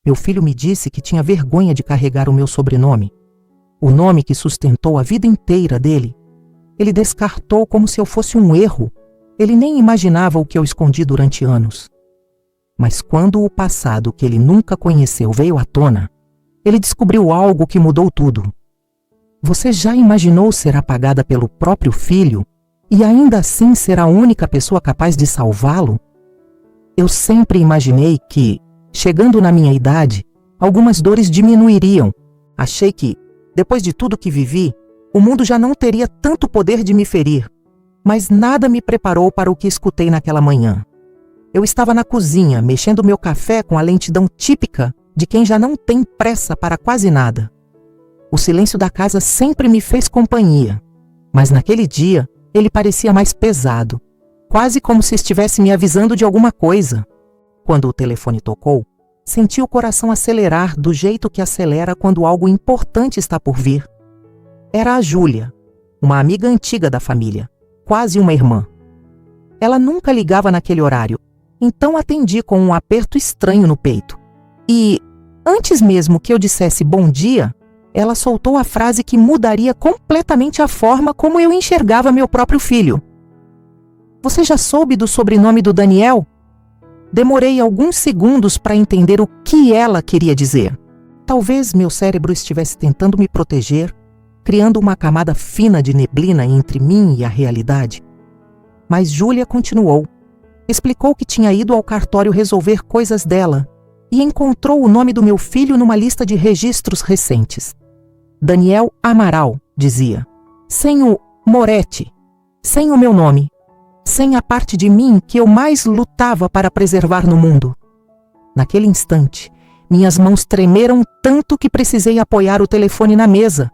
Meu filho me disse que tinha vergonha de carregar o meu sobrenome, o nome que sustentou a vida inteira dele. Ele descartou como se eu fosse um erro. Ele nem imaginava o que eu escondi durante anos. Mas quando o passado que ele nunca conheceu veio à tona, ele descobriu algo que mudou tudo. Você já imaginou ser apagada pelo próprio filho e ainda assim ser a única pessoa capaz de salvá-lo? Eu sempre imaginei que, chegando na minha idade, algumas dores diminuiriam. Achei que, depois de tudo que vivi, o mundo já não teria tanto poder de me ferir. Mas nada me preparou para o que escutei naquela manhã. Eu estava na cozinha, mexendo meu café com a lentidão típica de quem já não tem pressa para quase nada. O silêncio da casa sempre me fez companhia, mas naquele dia ele parecia mais pesado, quase como se estivesse me avisando de alguma coisa. Quando o telefone tocou, senti o coração acelerar do jeito que acelera quando algo importante está por vir. Era a Júlia, uma amiga antiga da família, quase uma irmã. Ela nunca ligava naquele horário, então atendi com um aperto estranho no peito. E, antes mesmo que eu dissesse bom dia, ela soltou a frase que mudaria completamente a forma como eu enxergava meu próprio filho. Você já soube do sobrenome do Daniel? Demorei alguns segundos para entender o que ela queria dizer. Talvez meu cérebro estivesse tentando me proteger, criando uma camada fina de neblina entre mim e a realidade. Mas Júlia continuou. Explicou que tinha ido ao cartório resolver coisas dela e encontrou o nome do meu filho numa lista de registros recentes. Daniel Amaral, dizia. Sem o Moretti, sem o meu nome, sem a parte de mim que eu mais lutava para preservar no mundo. Naquele instante, minhas mãos tremeram tanto que precisei apoiar o telefone na mesa.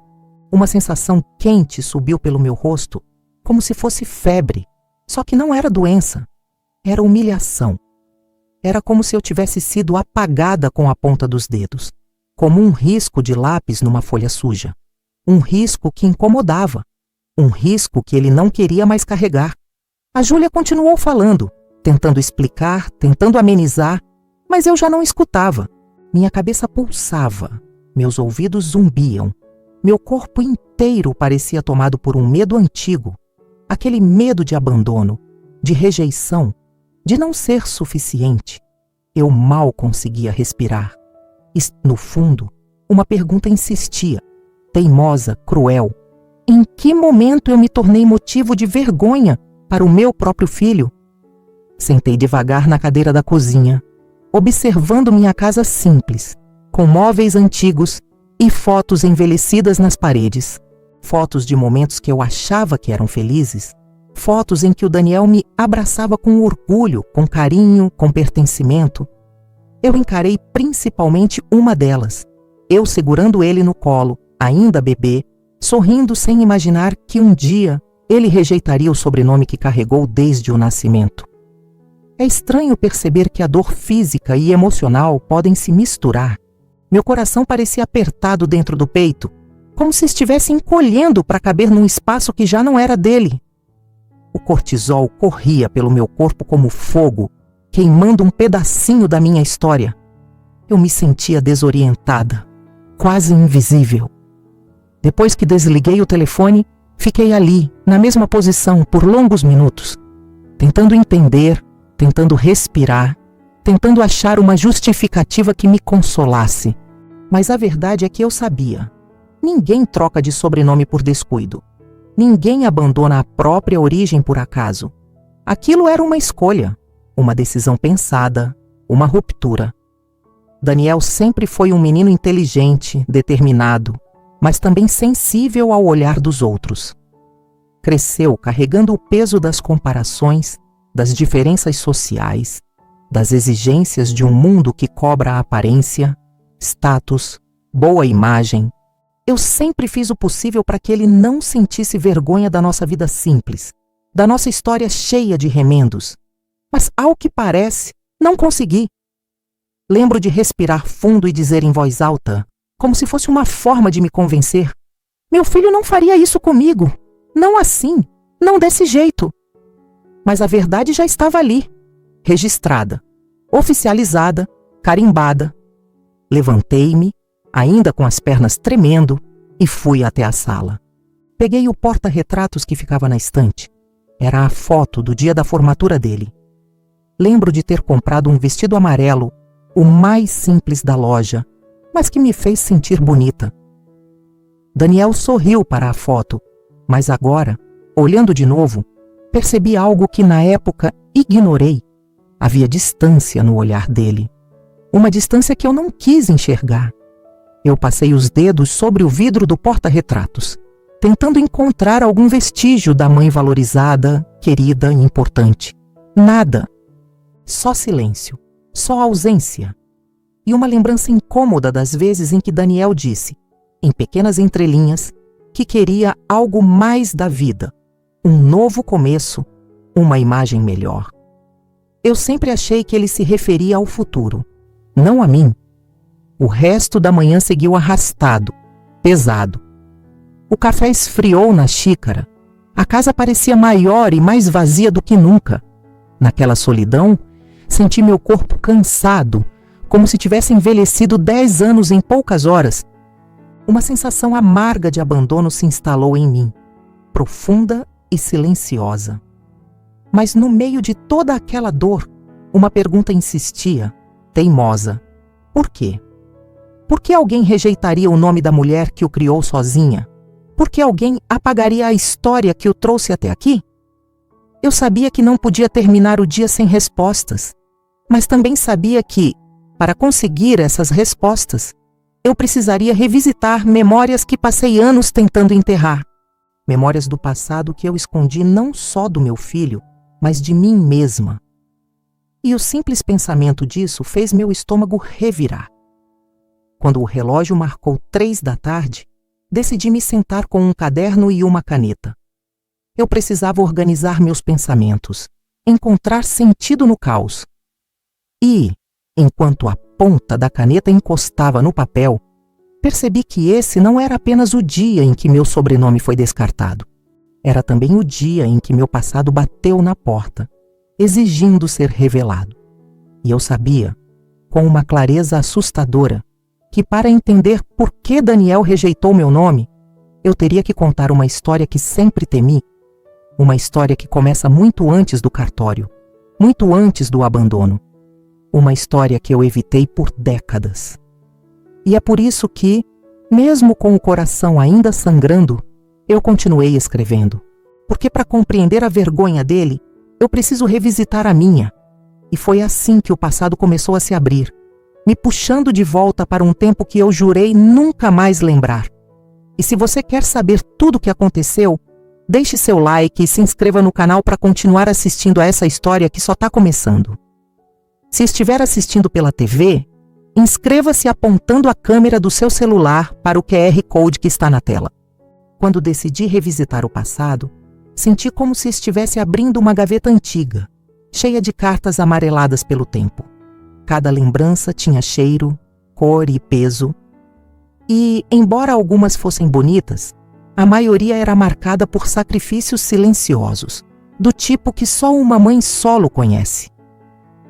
Uma sensação quente subiu pelo meu rosto, como se fosse febre, só que não era doença, era humilhação. Era como se eu tivesse sido apagada com a ponta dos dedos, como um risco de lápis numa folha suja. Um risco que incomodava, um risco que ele não queria mais carregar. A Júlia continuou falando, tentando explicar, tentando amenizar, mas eu já não escutava. Minha cabeça pulsava, meus ouvidos zumbiam. Meu corpo inteiro parecia tomado por um medo antigo, aquele medo de abandono, de rejeição, de não ser suficiente. Eu mal conseguia respirar. E, no fundo, uma pergunta insistia, teimosa, cruel. Em que momento eu me tornei motivo de vergonha para o meu próprio filho? Sentei devagar na cadeira da cozinha, observando minha casa simples, com móveis antigos e fotos envelhecidas nas paredes. Fotos de momentos que eu achava que eram felizes. Fotos em que o Daniel me abraçava com orgulho, com carinho, com pertencimento. Eu encarei principalmente uma delas. Eu segurando ele no colo, ainda bebê, sorrindo sem imaginar que um dia ele rejeitaria o sobrenome que carregou desde o nascimento. É estranho perceber que a dor física e emocional podem se misturar. Meu coração parecia apertado dentro do peito, como se estivesse encolhendo para caber num espaço que já não era dele. O cortisol corria pelo meu corpo como fogo, queimando um pedacinho da minha história. Eu me sentia desorientada, quase invisível. Depois que desliguei o telefone, fiquei ali, na mesma posição, por longos minutos, tentando entender, tentando respirar, tentando achar uma justificativa que me consolasse. Mas a verdade é que eu sabia. Ninguém troca de sobrenome por descuido. Ninguém abandona a própria origem por acaso. Aquilo era uma escolha, uma decisão pensada, uma ruptura. Daniel sempre foi um menino inteligente, determinado, mas também sensível ao olhar dos outros. Cresceu carregando o peso das comparações, das diferenças sociais, das exigências de um mundo que cobra a aparência, status, boa imagem. Eu sempre fiz o possível para que ele não sentisse vergonha da nossa vida simples, da nossa história cheia de remendos. Mas, ao que parece, não consegui. Lembro de respirar fundo e dizer em voz alta, como se fosse uma forma de me convencer: meu filho não faria isso comigo. Não assim, não desse jeito. Mas a verdade já estava ali, registrada, oficializada, carimbada. Levantei-me, ainda com as pernas tremendo, e fui até a sala. Peguei o porta-retratos que ficava na estante. Era a foto do dia da formatura dele. Lembro de ter comprado um vestido amarelo, o mais simples da loja, mas que me fez sentir bonita. Daniel sorriu para a foto, mas agora, olhando de novo, percebi algo que na época ignorei. Havia distância no olhar dele. Uma distância que eu não quis enxergar. Eu passei os dedos sobre o vidro do porta-retratos, tentando encontrar algum vestígio da mãe valorizada, querida e importante. Nada. Só silêncio, só ausência. E uma lembrança incômoda das vezes em que Daniel disse, em pequenas entrelinhas, que queria algo mais da vida, um novo começo, uma imagem melhor. Eu sempre achei que ele se referia ao futuro, não a mim. O resto da manhã seguiu arrastado, pesado. O café esfriou na xícara. A casa parecia maior e mais vazia do que nunca. Naquela solidão, senti meu corpo cansado, como se tivesse envelhecido 10 anos em poucas horas. Uma sensação amarga de abandono se instalou em mim, profunda e silenciosa. Mas no meio de toda aquela dor, uma pergunta insistia, teimosa. Por quê? Por que alguém rejeitaria o nome da mulher que o criou sozinha? Por que alguém apagaria a história que o trouxe até aqui? Eu sabia que não podia terminar o dia sem respostas, mas também sabia que, para conseguir essas respostas, eu precisaria revisitar memórias que passei anos tentando enterrar. Memórias do passado que eu escondi não só do meu filho, mas de mim mesma. E o simples pensamento disso fez meu estômago revirar. Quando o relógio marcou 3 da tarde, decidi me sentar com um caderno e uma caneta. Eu precisava organizar meus pensamentos, encontrar sentido no caos. E, enquanto a ponta da caneta encostava no papel, percebi que esse não era apenas o dia em que meu sobrenome foi descartado. Era também o dia em que meu passado bateu na porta, exigindo ser revelado. E eu sabia, com uma clareza assustadora, que para entender por que Daniel rejeitou meu nome, eu teria que contar uma história que sempre temi, uma história que começa muito antes do cartório, muito antes do abandono, uma história que eu evitei por décadas. E é por isso que, mesmo com o coração ainda sangrando, eu continuei escrevendo, porque para compreender a vergonha dele, eu preciso revisitar a minha. E foi assim que o passado começou a se abrir, me puxando de volta para um tempo que eu jurei nunca mais lembrar. E se você quer saber tudo o que aconteceu, deixe seu like e se inscreva no canal para continuar assistindo a essa história que só está começando. Se estiver assistindo pela TV, inscreva-se apontando a câmera do seu celular para o QR Code que está na tela. Quando decidi revisitar o passado, senti como se estivesse abrindo uma gaveta antiga, cheia de cartas amareladas pelo tempo. Cada lembrança tinha cheiro, cor e peso. E, embora algumas fossem bonitas, a maioria era marcada por sacrifícios silenciosos, do tipo que só uma mãe solo conhece.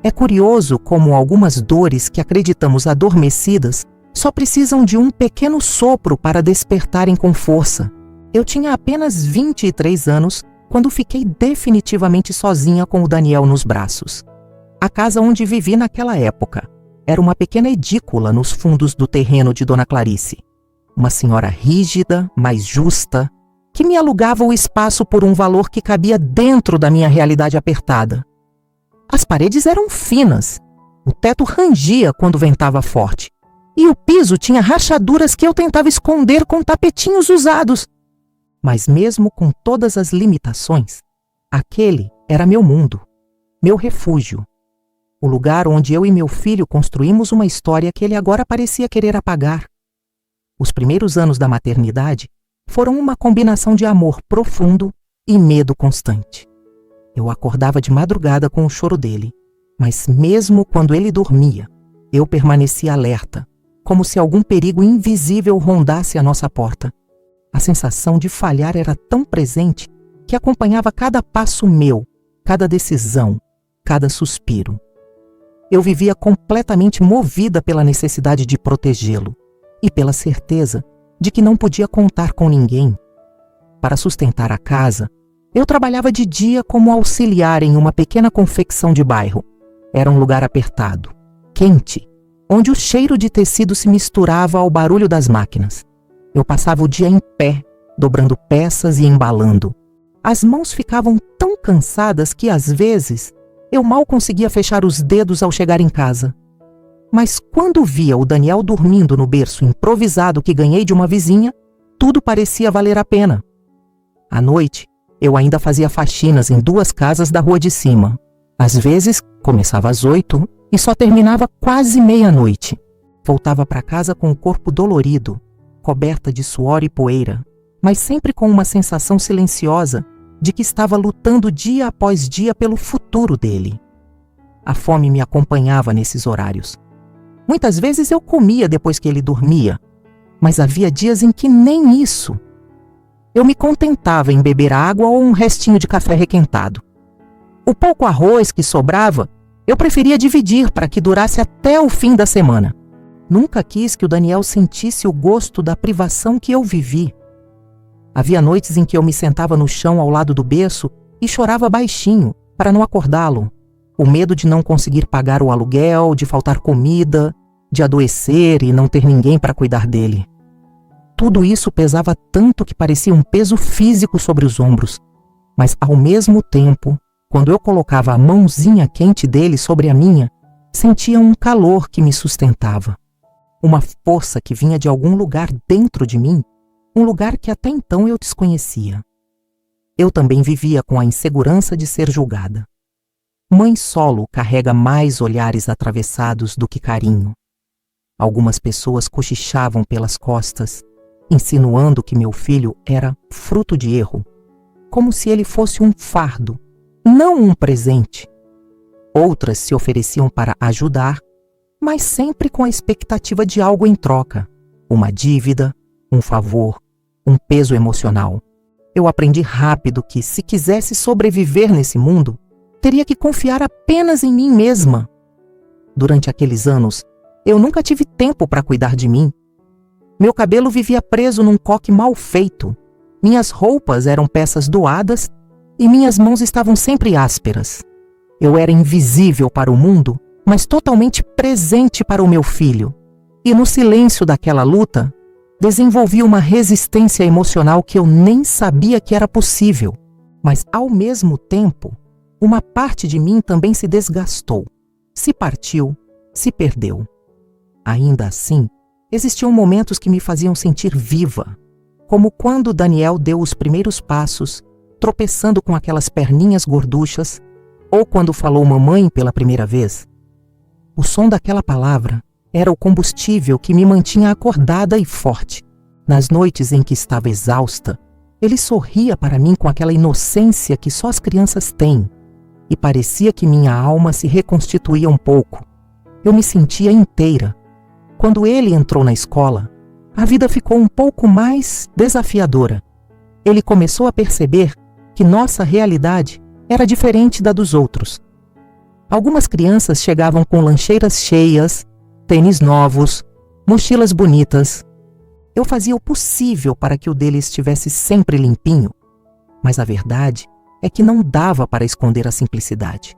É curioso como algumas dores que acreditamos adormecidas só precisam de um pequeno sopro para despertarem com força. Eu tinha apenas 23 anos quando fiquei definitivamente sozinha com o Daniel nos braços. A casa onde vivi naquela época era uma pequena edícula nos fundos do terreno de Dona Clarice. Uma senhora rígida, mas justa, que me alugava o espaço por um valor que cabia dentro da minha realidade apertada. As paredes eram finas, o teto rangia quando ventava forte, e o piso tinha rachaduras que eu tentava esconder com tapetinhos usados. Mas mesmo com todas as limitações, aquele era meu mundo, meu refúgio. O lugar onde eu e meu filho construímos uma história que ele agora parecia querer apagar. Os primeiros anos da maternidade foram uma combinação de amor profundo e medo constante. Eu acordava de madrugada com o choro dele, mas mesmo quando ele dormia, eu permanecia alerta, como se algum perigo invisível rondasse a nossa porta. A sensação de falhar era tão presente que acompanhava cada passo meu, cada decisão, cada suspiro. Eu vivia completamente movida pela necessidade de protegê-lo e pela certeza de que não podia contar com ninguém. Para sustentar a casa, eu trabalhava de dia como auxiliar em uma pequena confecção de bairro. Era um lugar apertado, quente, onde o cheiro de tecido se misturava ao barulho das máquinas. Eu passava o dia em pé, dobrando peças e embalando. As mãos ficavam tão cansadas que, às vezes, eu mal conseguia fechar os dedos ao chegar em casa. Mas quando via o Daniel dormindo no berço improvisado que ganhei de uma vizinha, tudo parecia valer a pena. À noite, eu ainda fazia faxinas em 2 casas da rua de cima. Às vezes, começava às 8 e só terminava quase meia-noite. Voltava para casa com o corpo dolorido, coberta de suor e poeira, mas sempre com uma sensação silenciosa de que estava lutando dia após dia pelo futuro dele. A fome me acompanhava nesses horários. Muitas vezes eu comia depois que ele dormia, mas havia dias em que nem isso. Eu me contentava em beber água ou um restinho de café requentado. O pouco arroz que sobrava, eu preferia dividir para que durasse até o fim da semana. Nunca quis que o Daniel sentisse o gosto da privação que eu vivi. Havia noites em que eu me sentava no chão ao lado do berço e chorava baixinho para não acordá-lo. O medo de não conseguir pagar o aluguel, de faltar comida, de adoecer e não ter ninguém para cuidar dele. Tudo isso pesava tanto que parecia um peso físico sobre os ombros. Mas, ao mesmo tempo, quando eu colocava a mãozinha quente dele sobre a minha, sentia um calor que me sustentava. Uma força que vinha de algum lugar dentro de mim, um lugar que até então eu desconhecia. Eu também vivia com a insegurança de ser julgada. Mãe solo carrega mais olhares atravessados do que carinho. Algumas pessoas cochichavam pelas costas, insinuando que meu filho era fruto de erro, como se ele fosse um fardo, não um presente. Outras se ofereciam para ajudar, mas sempre com a expectativa de algo em troca, uma dívida, um favor, um peso emocional. Eu aprendi rápido que, se quisesse sobreviver nesse mundo, teria que confiar apenas em mim mesma. Durante aqueles anos, eu nunca tive tempo para cuidar de mim. Meu cabelo vivia preso num coque mal feito, minhas roupas eram peças doadas e minhas mãos estavam sempre ásperas. Eu era invisível para o mundo, mas totalmente presente para o meu filho. E no silêncio daquela luta, desenvolvi uma resistência emocional que eu nem sabia que era possível. Mas, ao mesmo tempo, uma parte de mim também se desgastou, se partiu, se perdeu. Ainda assim, existiam momentos que me faziam sentir viva, como quando Daniel deu os primeiros passos, tropeçando com aquelas perninhas gorduchas, ou quando falou mamãe pela primeira vez. O som daquela palavra era o combustível que me mantinha acordada e forte. Nas noites em que estava exausta, ele sorria para mim com aquela inocência que só as crianças têm, e parecia que minha alma se reconstituía um pouco. Eu me sentia inteira. Quando ele entrou na escola, a vida ficou um pouco mais desafiadora. Ele começou a perceber que nossa realidade era diferente da dos outros. Algumas crianças chegavam com lancheiras cheias, tênis novos, mochilas bonitas. Eu fazia o possível para que o dele estivesse sempre limpinho, mas a verdade é que não dava para esconder a simplicidade.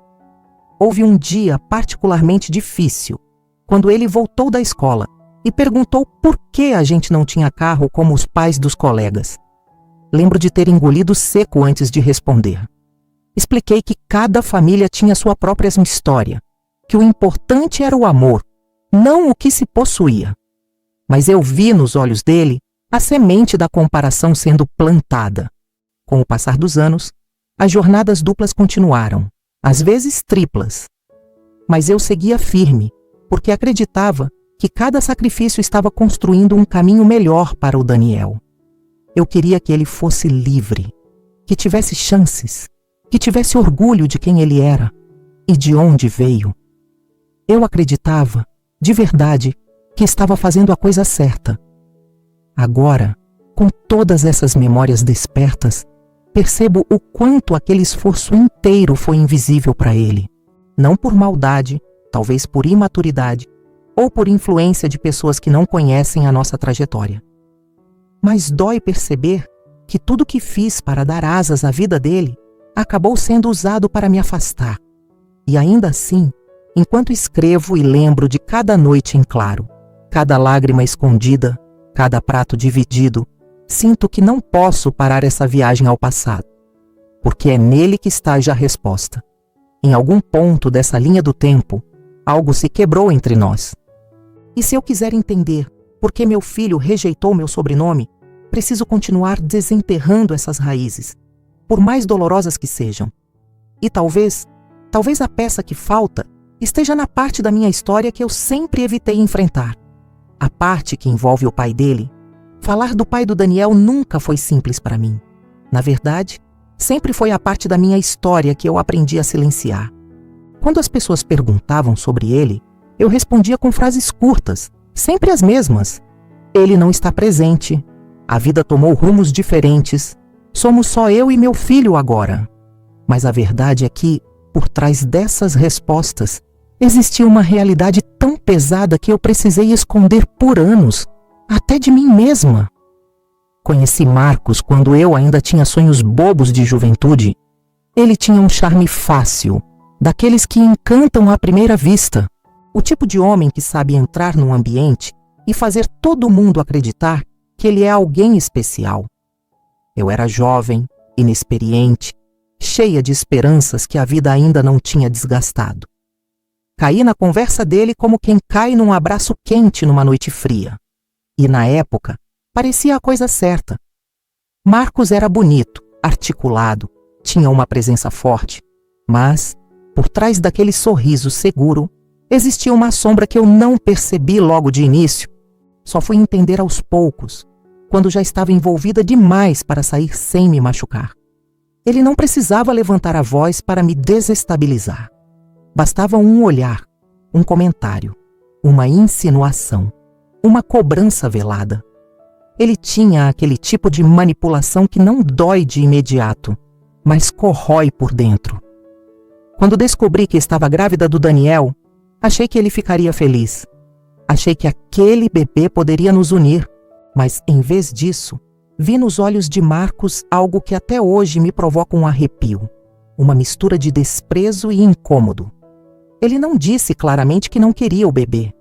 Houve um dia particularmente difícil, quando ele voltou da escola e perguntou por que a gente não tinha carro como os pais dos colegas. Lembro de ter engolido seco antes de responder. Expliquei que cada família tinha sua própria história, que o importante era o amor, não o que se possuía. Mas eu vi nos olhos dele a semente da comparação sendo plantada. Com o passar dos anos, as jornadas duplas continuaram, às vezes triplas. Mas eu seguia firme, porque acreditava que cada sacrifício estava construindo um caminho melhor para o Daniel. Eu queria que ele fosse livre, que tivesse chances, que tivesse orgulho de quem ele era e de onde veio. Eu acreditava, de verdade, que estava fazendo a coisa certa. Agora, com todas essas memórias despertas, percebo o quanto aquele esforço inteiro foi invisível para ele. Não por maldade, talvez por imaturidade ou por influência de pessoas que não conhecem a nossa trajetória. Mas dói perceber que tudo que fiz para dar asas à vida dele acabou sendo usado para me afastar. E ainda assim, enquanto escrevo e lembro de cada noite em claro, cada lágrima escondida, cada prato dividido, sinto que não posso parar essa viagem ao passado, porque é nele que está já a resposta. Em algum ponto dessa linha do tempo, algo se quebrou entre nós. E se eu quiser entender por que meu filho rejeitou meu sobrenome, preciso continuar desenterrando essas raízes, por mais dolorosas que sejam. E talvez a peça que falta esteja na parte da minha história que eu sempre evitei enfrentar. A parte que envolve o pai dele. Falar do pai do Daniel nunca foi simples para mim. Na verdade, sempre foi a parte da minha história que eu aprendi a silenciar. Quando as pessoas perguntavam sobre ele, eu respondia com frases curtas, sempre as mesmas. Ele não está presente. A vida tomou rumos diferentes. Somos só eu e meu filho agora. Mas a verdade é que, por trás dessas respostas, existia uma realidade tão pesada que eu precisei esconder por anos, até de mim mesma. Conheci Marcos quando eu ainda tinha sonhos bobos de juventude. Ele tinha um charme fácil, daqueles que encantam à primeira vista. O tipo de homem que sabe entrar num ambiente e fazer todo mundo acreditar que ele é alguém especial. Eu era jovem, inexperiente, cheia de esperanças que a vida ainda não tinha desgastado. Caí na conversa dele como quem cai num abraço quente numa noite fria. E na época, parecia a coisa certa. Marcos era bonito, articulado, tinha uma presença forte, mas, por trás daquele sorriso seguro, existia uma sombra que eu não percebi logo de início. Só fui entender aos poucos, quando já estava envolvida demais para sair sem me machucar. Ele não precisava levantar a voz para me desestabilizar. Bastava um olhar, um comentário, uma insinuação, uma cobrança velada. Ele tinha aquele tipo de manipulação que não dói de imediato, mas corrói por dentro. Quando descobri que estava grávida do Daniel, achei que ele ficaria feliz. Achei que aquele bebê poderia nos unir, mas em vez disso, vi nos olhos de Marcos algo que até hoje me provoca um arrepio, uma mistura de desprezo e incômodo. Ele não disse claramente que não queria o bebê.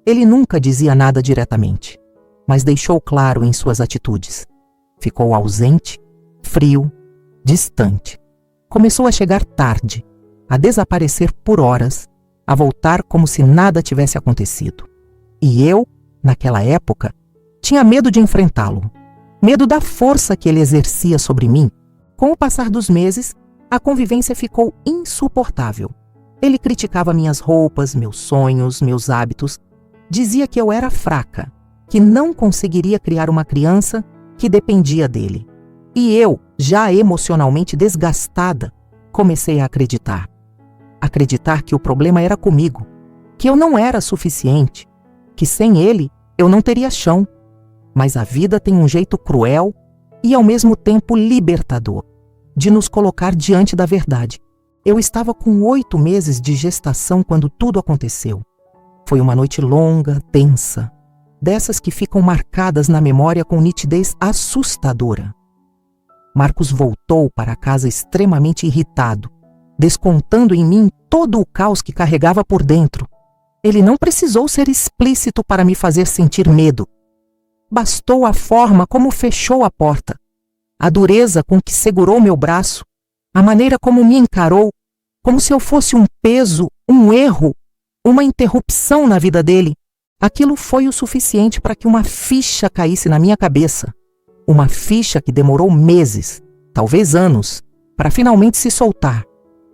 Ele nunca dizia nada diretamente, mas deixou claro em suas atitudes. Ficou ausente, frio, distante. Começou a chegar tarde, a desaparecer por horas, a voltar como se nada tivesse acontecido. E eu, naquela época, tinha medo de enfrentá-lo. Medo da força que ele exercia sobre mim. Com o passar dos meses, a convivência ficou insuportável. Ele criticava minhas roupas, meus sonhos, meus hábitos. Dizia que eu era fraca, que não conseguiria criar uma criança que dependia dele. E eu, já emocionalmente desgastada, comecei a acreditar. Acreditar que o problema era comigo, que eu não era suficiente, que sem ele eu não teria chão. Mas a vida tem um jeito cruel e ao mesmo tempo libertador de nos colocar diante da verdade. Eu estava com 8 meses de gestação quando tudo aconteceu. Foi uma noite longa, tensa, dessas que ficam marcadas na memória com nitidez assustadora. Marcos voltou para casa extremamente irritado, descontando em mim todo o caos que carregava por dentro. Ele não precisou ser explícito para me fazer sentir medo. Bastou a forma como fechou a porta, a dureza com que segurou meu braço, a maneira como me encarou, como se eu fosse um peso, um erro, uma interrupção na vida dele. Aquilo foi o suficiente para que uma ficha caísse na minha cabeça. Uma ficha que demorou meses, talvez anos, para finalmente se soltar.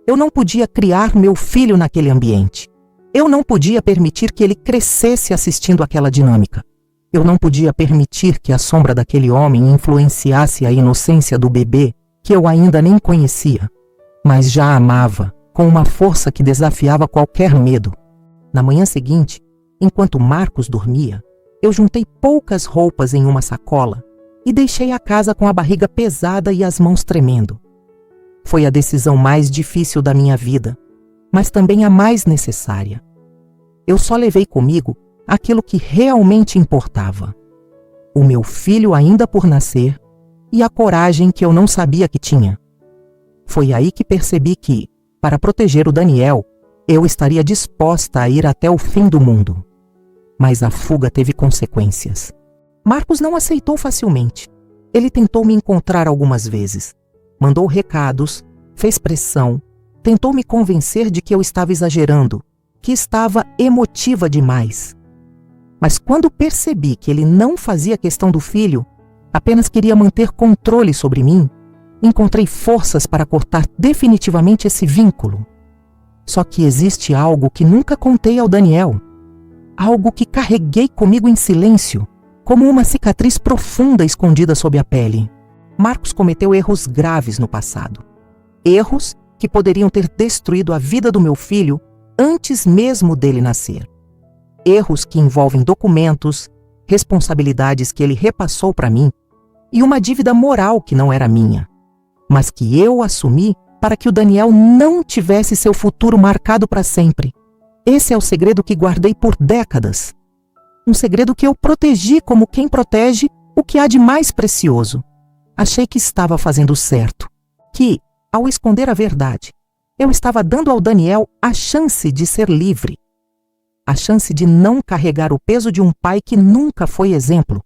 Eu não podia criar meu filho naquele ambiente. Eu não podia permitir que ele crescesse assistindo aquela dinâmica. Eu não podia permitir que a sombra daquele homem influenciasse a inocência do bebê que eu ainda nem conhecia, mas já amava com uma força que desafiava qualquer medo. Na manhã seguinte, enquanto Marcos dormia, eu juntei poucas roupas em uma sacola e deixei a casa com a barriga pesada e as mãos tremendo. Foi a decisão mais difícil da minha vida, mas também a mais necessária. Eu só levei comigo aquilo que realmente importava: o meu filho ainda por nascer e a coragem que eu não sabia que tinha. Foi aí que percebi que, para proteger o Daniel, eu estaria disposta a ir até o fim do mundo. Mas a fuga teve consequências. Marcos não aceitou facilmente. Ele tentou me encontrar algumas vezes. Mandou recados, fez pressão, tentou me convencer de que eu estava exagerando, que estava emotiva demais. Mas quando percebi que ele não fazia questão do filho, apenas queria manter controle sobre mim, encontrei forças para cortar definitivamente esse vínculo. Só que existe algo que nunca contei ao Daniel. Algo que carreguei comigo em silêncio, como uma cicatriz profunda escondida sob a pele. Marcos cometeu erros graves no passado. Erros que poderiam ter destruído a vida do meu filho antes mesmo dele nascer. Erros que envolvem documentos, responsabilidades que ele repassou para mim e uma dívida moral que não era minha, mas que eu assumi para que o Daniel não tivesse seu futuro marcado para sempre. Esse é o segredo que guardei por décadas. Um segredo que eu protegi como quem protege o que há de mais precioso. Achei que estava fazendo certo, que, ao esconder a verdade, eu estava dando ao Daniel a chance de ser livre. A chance de não carregar o peso de um pai que nunca foi exemplo.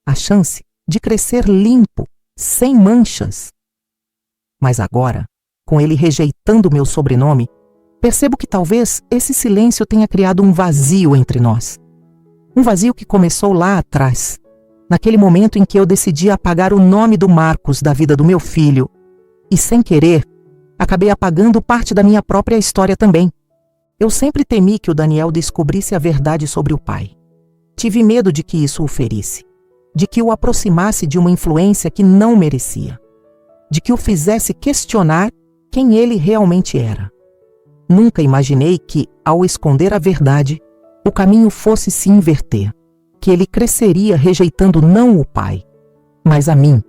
A chance de crescer limpo, sem manchas. Mas agora, com ele rejeitando meu sobrenome, percebo que talvez esse silêncio tenha criado um vazio entre nós. Um vazio que começou lá atrás, naquele momento em que eu decidi apagar o nome do Marcos da vida do meu filho e, sem querer, acabei apagando parte da minha própria história também. Eu sempre temi que o Daniel descobrisse a verdade sobre o pai. Tive medo de que isso o ferisse, de que o aproximasse de uma influência que não merecia, de que o fizesse questionar quem ele realmente era. Nunca imaginei que, ao esconder a verdade, o caminho fosse se inverter, que ele cresceria rejeitando não o pai, mas a mim.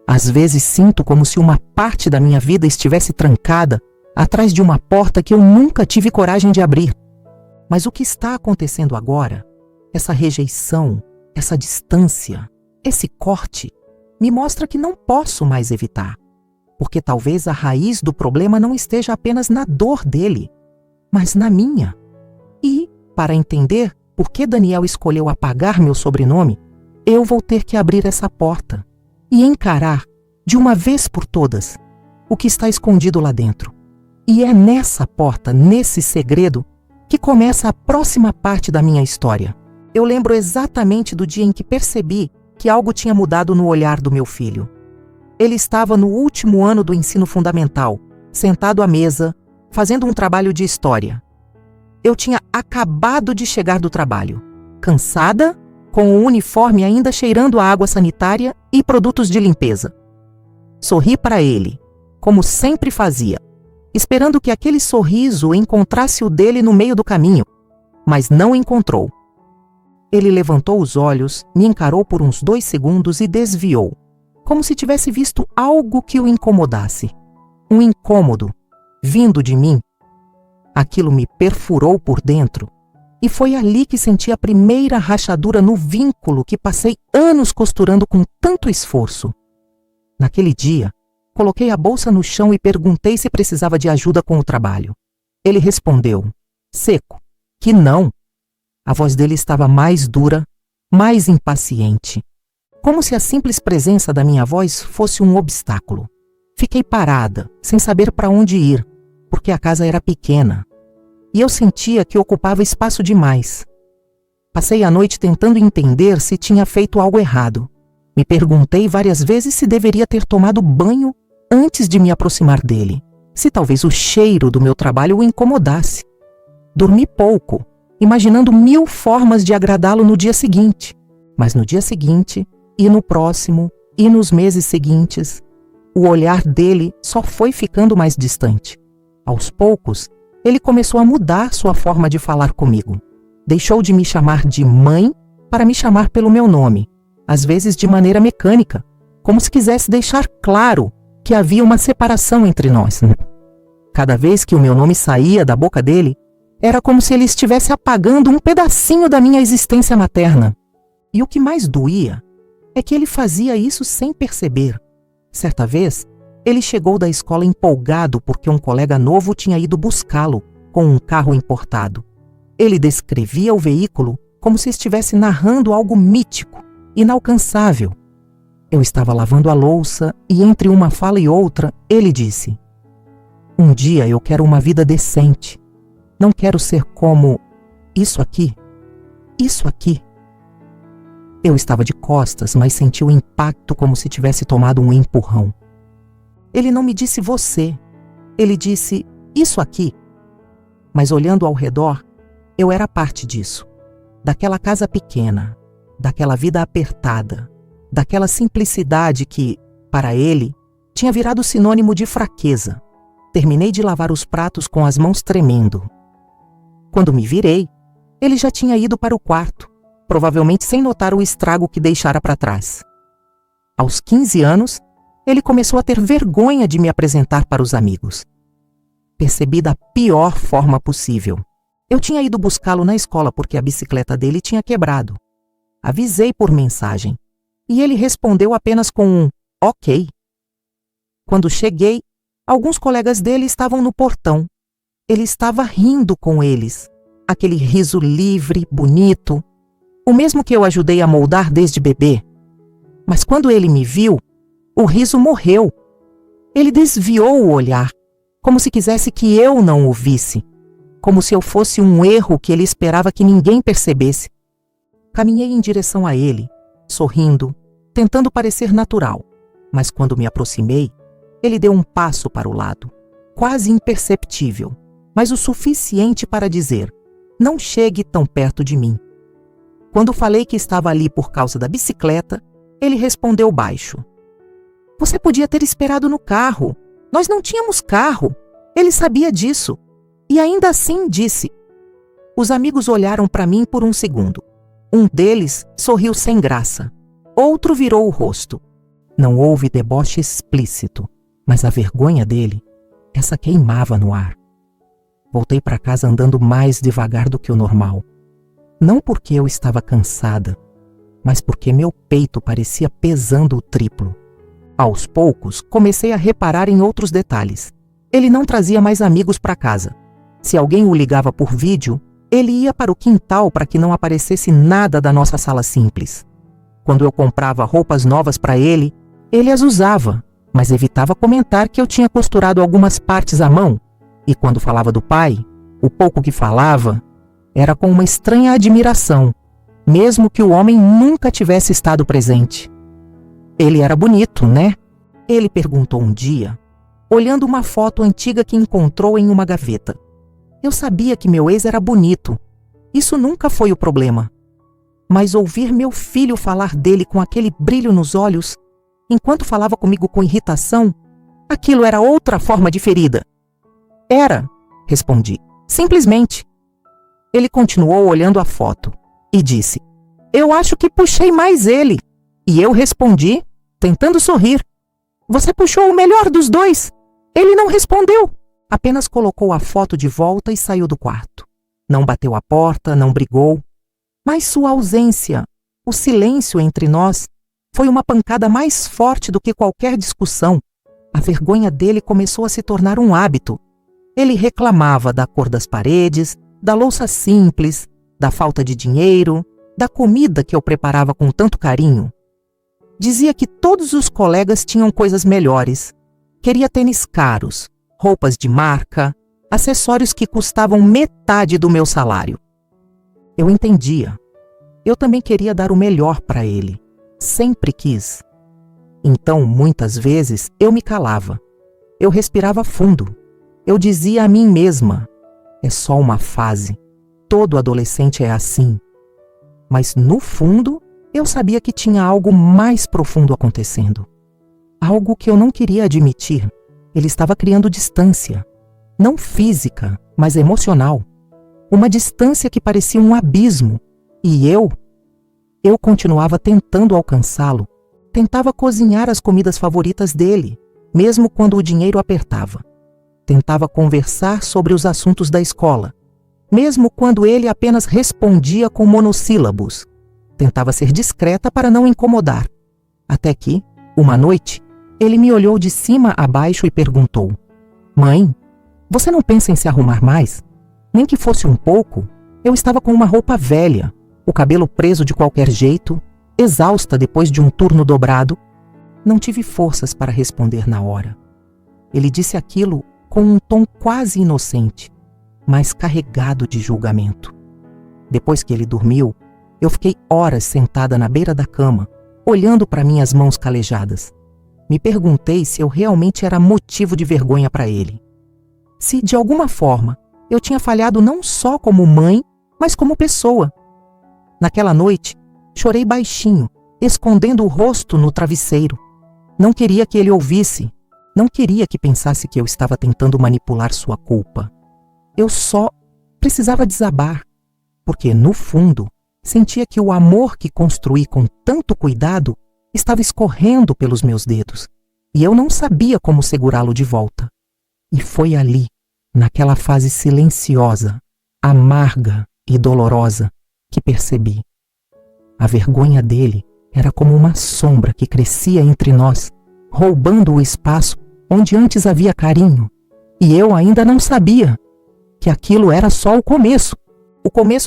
Às vezes sinto como se uma parte da minha vida estivesse trancada atrás de uma porta que eu nunca tive coragem de abrir. Mas o que está acontecendo agora, essa rejeição, essa distância, esse corte, me mostra que não posso mais evitar, porque talvez a raiz do problema não esteja apenas na dor dele, mas na minha. E, para entender por que Daniel escolheu apagar meu sobrenome, eu vou ter que abrir essa porta e encarar, de uma vez por todas, o que está escondido lá dentro. E é nessa porta, nesse segredo, que começa a próxima parte da minha história. Eu lembro exatamente do dia em que percebi que algo tinha mudado no olhar do meu filho. Ele estava no último ano do ensino fundamental, sentado à mesa, fazendo um trabalho de história. Eu tinha acabado de chegar do trabalho, cansada, com o uniforme ainda cheirando a água sanitária e produtos de limpeza. Sorri para ele, como sempre fazia, esperando que aquele sorriso encontrasse o dele no meio do caminho, mas não encontrou. Ele levantou os olhos, me encarou por uns 2 segundos e desviou, como se tivesse visto algo que o incomodasse. Um incômodo, vindo de mim. Aquilo me perfurou por dentro, e foi ali que senti a primeira rachadura no vínculo que passei anos costurando com tanto esforço. Naquele dia, coloquei a bolsa no chão e perguntei se precisava de ajuda com o trabalho. Ele respondeu, seco, que não. A voz dele estava mais dura, mais impaciente, como se a simples presença da minha voz fosse um obstáculo. Fiquei parada, sem saber para onde ir, porque a casa era pequena, e eu sentia que ocupava espaço demais. Passei a noite tentando entender se tinha feito algo errado. Me perguntei várias vezes se deveria ter tomado banho antes de me aproximar dele, se talvez o cheiro do meu trabalho o incomodasse. Dormi pouco, imaginando 1000 formas de agradá-lo no dia seguinte. Mas no dia seguinte, e no próximo, e nos meses seguintes, o olhar dele só foi ficando mais distante. Aos poucos, ele começou a mudar sua forma de falar comigo. Deixou de me chamar de mãe para me chamar pelo meu nome, às vezes de maneira mecânica, como se quisesse deixar claro que havia uma separação entre nós. Cada vez que o meu nome saía da boca dele, Era como se ele estivesse apagando um pedacinho da minha existência materna. E o que mais doía é que ele fazia isso sem perceber. Certa vez, ele chegou da escola empolgado porque um colega novo tinha ido buscá-lo com um carro importado. Ele descrevia o veículo como se estivesse narrando algo mítico, inalcançável. Eu estava lavando a louça e, entre uma fala e outra, ele disse: "Um dia eu quero uma vida decente. Não quero ser como isso aqui. Isso aqui." Eu estava de costas, mas senti o impacto como se tivesse tomado um empurrão. Ele não me disse você. Ele disse isso aqui. Mas olhando ao redor, eu era parte disso. Daquela casa pequena, daquela vida apertada, daquela simplicidade que, para ele, tinha virado sinônimo de fraqueza. Terminei de lavar os pratos com as mãos tremendo. Quando me virei, ele já tinha ido para o quarto, provavelmente sem notar o estrago que deixara para trás. Aos 15 anos, ele começou a ter vergonha de me apresentar para os amigos. Percebi da pior forma possível. Eu tinha ido buscá-lo na escola porque a bicicleta dele tinha quebrado. Avisei por mensagem, e ele respondeu apenas com um ok. Quando cheguei, alguns colegas dele estavam no portão. Ele estava rindo com eles, aquele riso livre, bonito, o mesmo que eu ajudei a moldar desde bebê. Mas quando ele me viu, o riso morreu. Ele desviou o olhar, como se quisesse que eu não o visse, como se eu fosse um erro que ele esperava que ninguém percebesse. Caminhei em direção a ele, sorrindo, tentando parecer natural, mas quando me aproximei, ele deu um passo para o lado, quase imperceptível, mas o suficiente para dizer: "Não chegue tão perto de mim." Quando falei que estava ali por causa da bicicleta, ele respondeu baixo: "Você podia ter esperado no carro. Nós não tínhamos carro." Ele sabia disso. E ainda assim disse. Os amigos olharam para mim por um segundo. Um deles sorriu sem graça. Outro virou o rosto. Não houve deboche explícito, mas a vergonha dele, essa queimava no ar. Voltei para casa andando mais devagar do que o normal. Não porque eu estava cansada, mas porque meu peito parecia pesando o triplo. Aos poucos, comecei a reparar em outros detalhes. Ele não trazia mais amigos para casa. Se alguém o ligava por vídeo, ele ia para o quintal para que não aparecesse nada da nossa sala simples. Quando eu comprava roupas novas para ele, ele as usava, mas evitava comentar que eu tinha costurado algumas partes à mão. E quando falava do pai, o pouco que falava era com uma estranha admiração, mesmo que o homem nunca tivesse estado presente. "Ele era bonito, né?" Ele perguntou um dia, olhando uma foto antiga que encontrou em uma gaveta. Eu sabia que meu ex era bonito. Isso nunca foi o problema. Mas ouvir meu filho falar dele com aquele brilho nos olhos, enquanto falava comigo com irritação, aquilo era outra forma de ferida. "Era", respondi, "simplesmente." Ele continuou olhando a foto e disse: "Eu acho que puxei mais ele." E eu respondi, tentando sorrir: "Você puxou o melhor dos dois." Ele não respondeu, apenas colocou a foto de volta e saiu do quarto. Não bateu a porta, não brigou. Mas sua ausência, o silêncio entre nós, foi uma pancada mais forte do que qualquer discussão. A vergonha dele começou a se tornar um hábito. Ele reclamava da cor das paredes, da louça simples, da falta de dinheiro, da comida que eu preparava com tanto carinho. Dizia que todos os colegas tinham coisas melhores. Queria tênis caros, roupas de marca, acessórios que custavam metade do meu salário. Eu entendia. Eu também queria dar o melhor para ele. Sempre quis. Então, muitas vezes, eu me calava. Eu respirava fundo. Eu dizia a mim mesma: é só uma fase. Todo adolescente é assim. Mas, no fundo, eu sabia que tinha algo mais profundo acontecendo. Algo que eu não queria admitir. Ele estava criando distância. Não física, mas emocional. Uma distância que parecia um abismo. E eu continuava tentando alcançá-lo. Tentava cozinhar as comidas favoritas dele, mesmo quando o dinheiro apertava. Tentava conversar sobre os assuntos da escola. mesmo quando ele apenas respondia com monossílabos. Tentava ser discreta para não incomodar. Até que, uma noite, ele me olhou de cima a baixo e perguntou: "Mãe, você não pensa em se arrumar mais? Nem que fosse um pouco." Eu estava com uma roupa velha, o cabelo preso de qualquer jeito, exausta depois de um turno dobrado. Não tive forças para responder na hora. Ele disse aquilo com um tom quase inocente, mas carregado de julgamento. Depois que ele dormiu, eu fiquei horas sentada na beira da cama, olhando para minhas mãos calejadas. Me perguntei se eu realmente era motivo de vergonha para ele. Se, de alguma forma, eu tinha falhado não só como mãe, mas como pessoa. Naquela noite, chorei baixinho, escondendo o rosto no travesseiro. Não queria que ele ouvisse. Não queria que pensasse que eu estava tentando manipular sua culpa. Eu só precisava desabar, porque, no fundo, sentia que o amor que construí com tanto cuidado estava escorrendo pelos meus dedos, e eu não sabia como segurá-lo de volta. E foi ali, naquela fase silenciosa, amarga e dolorosa, que percebi. A vergonha dele era como uma sombra que crescia entre nós, roubando o espaço onde antes havia carinho. E eu ainda não sabia que aquilo era só o começo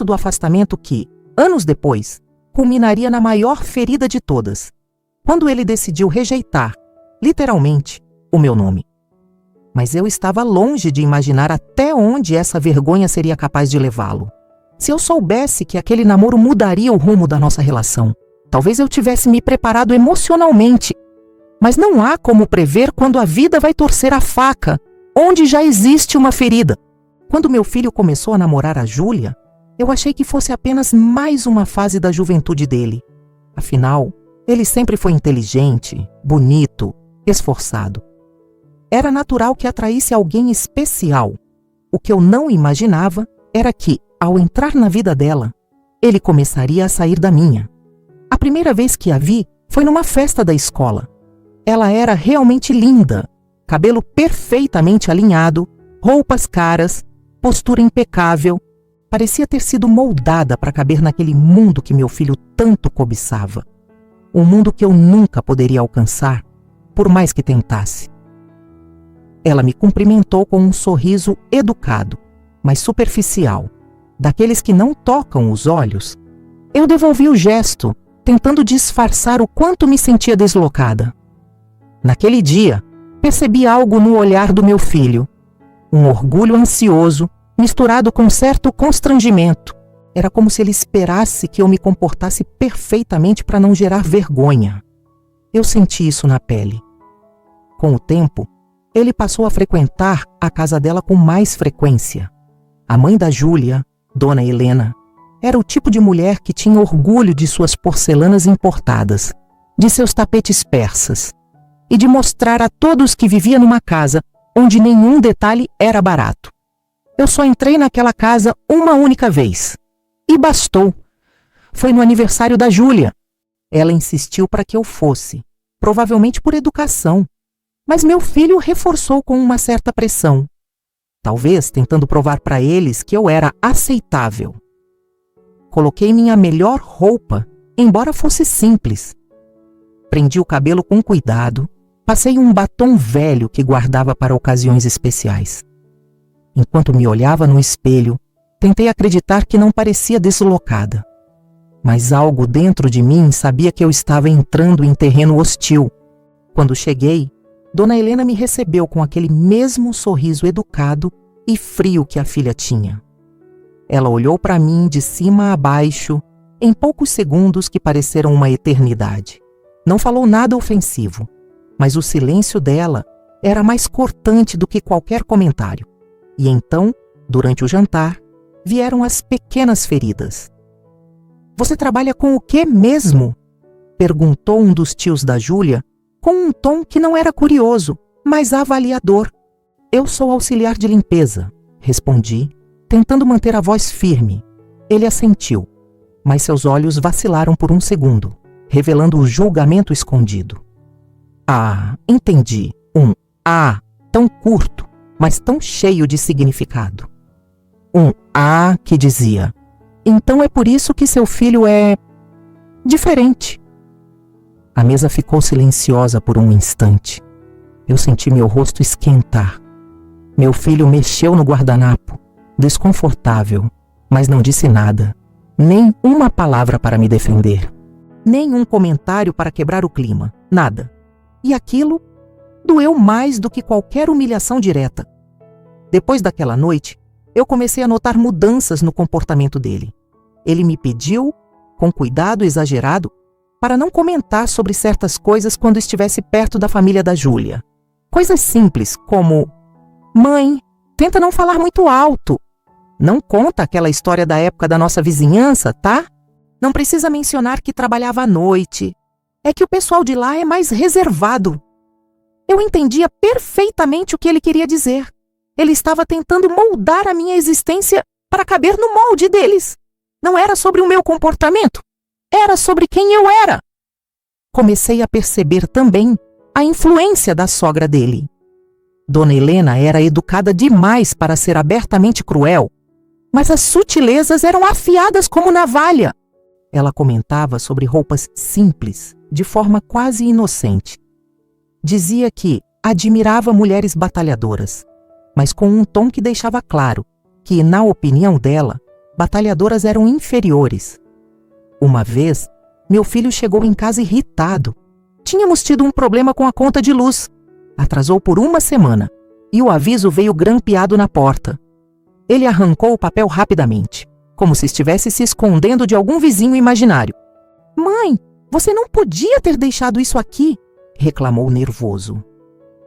do afastamento que, anos depois, culminaria na maior ferida de todas, quando ele decidiu rejeitar, literalmente, o meu nome. Mas eu estava longe de imaginar até onde essa vergonha seria capaz de levá-lo. Se eu soubesse que aquele namoro mudaria o rumo da nossa relação, talvez eu tivesse me preparado emocionalmente. Mas não há como prever quando a vida vai torcer a faca, onde já existe uma ferida. Quando meu filho começou a namorar a Júlia, eu achei que fosse apenas mais uma fase da juventude dele. Afinal, ele sempre foi inteligente, bonito, esforçado. Era natural que atraísse alguém especial. O que eu não imaginava era que, ao entrar na vida dela, ele começaria a sair da minha. A primeira vez que a vi foi numa festa da escola. Ela era realmente linda, cabelo perfeitamente alinhado, roupas caras, postura impecável. Parecia ter sido moldada para caber naquele mundo que meu filho tanto cobiçava. Um mundo que eu nunca poderia alcançar, por mais que tentasse. Ela me cumprimentou com um sorriso educado, mas superficial, daqueles que não tocam os olhos. Eu devolvi o gesto, tentando disfarçar o quanto me sentia deslocada. Naquele dia, percebi algo no olhar do meu filho. Um orgulho ansioso, misturado com certo constrangimento. Era como se ele esperasse que eu me comportasse perfeitamente para não gerar vergonha. Eu senti isso na pele. Com o tempo, ele passou a frequentar a casa dela com mais frequência. A mãe da Júlia, Dona Helena, era o tipo de mulher que tinha orgulho de suas porcelanas importadas, de seus tapetes persas, e de mostrar a todos que vivia numa casa onde nenhum detalhe era barato. Eu só entrei naquela casa uma única vez. E bastou. Foi no aniversário da Júlia. Ela insistiu para que eu fosse, provavelmente por educação. Mas meu filho reforçou com uma certa pressão. Talvez tentando provar para eles que eu era aceitável. Coloquei minha melhor roupa, embora fosse simples. Prendi o cabelo com cuidado. Passei um batom velho que guardava para ocasiões especiais. Enquanto me olhava no espelho, tentei acreditar que não parecia deslocada. Mas algo dentro de mim sabia que eu estava entrando em terreno hostil. Quando cheguei, Dona Helena me recebeu com aquele mesmo sorriso educado e frio que a filha tinha. Ela olhou para mim de cima a baixo, em poucos segundos que pareceram uma eternidade. Não falou nada ofensivo, mas o silêncio dela era mais cortante do que qualquer comentário. E então, durante o jantar, vieram as pequenas feridas. "Você trabalha com o que mesmo?" perguntou um dos tios da Júlia, com um tom que não era curioso, mas avaliador. "Eu sou auxiliar de limpeza", respondi, tentando manter a voz firme. Ele assentiu, mas seus olhos vacilaram por um segundo, revelando o julgamento escondido. "Ah, entendi. Um 'ah' tão curto, mas tão cheio de significado." Um "ah" que dizia: "Então é por isso que seu filho é diferente." A mesa ficou silenciosa por um instante. Eu senti meu rosto esquentar. Meu filho mexeu no guardanapo, desconfortável, mas não disse nada. Nem uma palavra para me defender. Nem um comentário para quebrar o clima. Nada. E aquilo doeu mais do que qualquer humilhação direta. Depois daquela noite, eu comecei a notar mudanças no comportamento dele. Ele me pediu, com cuidado exagerado, para não comentar sobre certas coisas quando estivesse perto da família da Júlia. Coisas simples, como: "Mãe, tenta não falar muito alto. Não conta aquela história da época da nossa vizinhança, tá? Não precisa mencionar que trabalhava à noite. É que o pessoal de lá é mais reservado." Eu entendia perfeitamente o que ele queria dizer. Ele estava tentando moldar a minha existência para caber no molde deles. Não era sobre o meu comportamento. Era sobre quem eu era. Comecei a perceber também a influência da sogra dele. Dona Helena era educada demais para ser abertamente cruel, mas as sutilezas eram afiadas como navalha. Ela comentava sobre roupas simples, de forma quase inocente. Dizia que admirava mulheres batalhadoras, mas com um tom que deixava claro que, na opinião dela, batalhadoras eram inferiores. Uma vez, meu filho chegou em casa irritado. Tínhamos tido um problema com a conta de luz. Atrasou por uma semana e o aviso veio grampeado na porta. Ele arrancou o papel rapidamente, como se estivesse se escondendo de algum vizinho imaginário. "Mãe, você não podia ter deixado isso aqui", reclamou nervoso.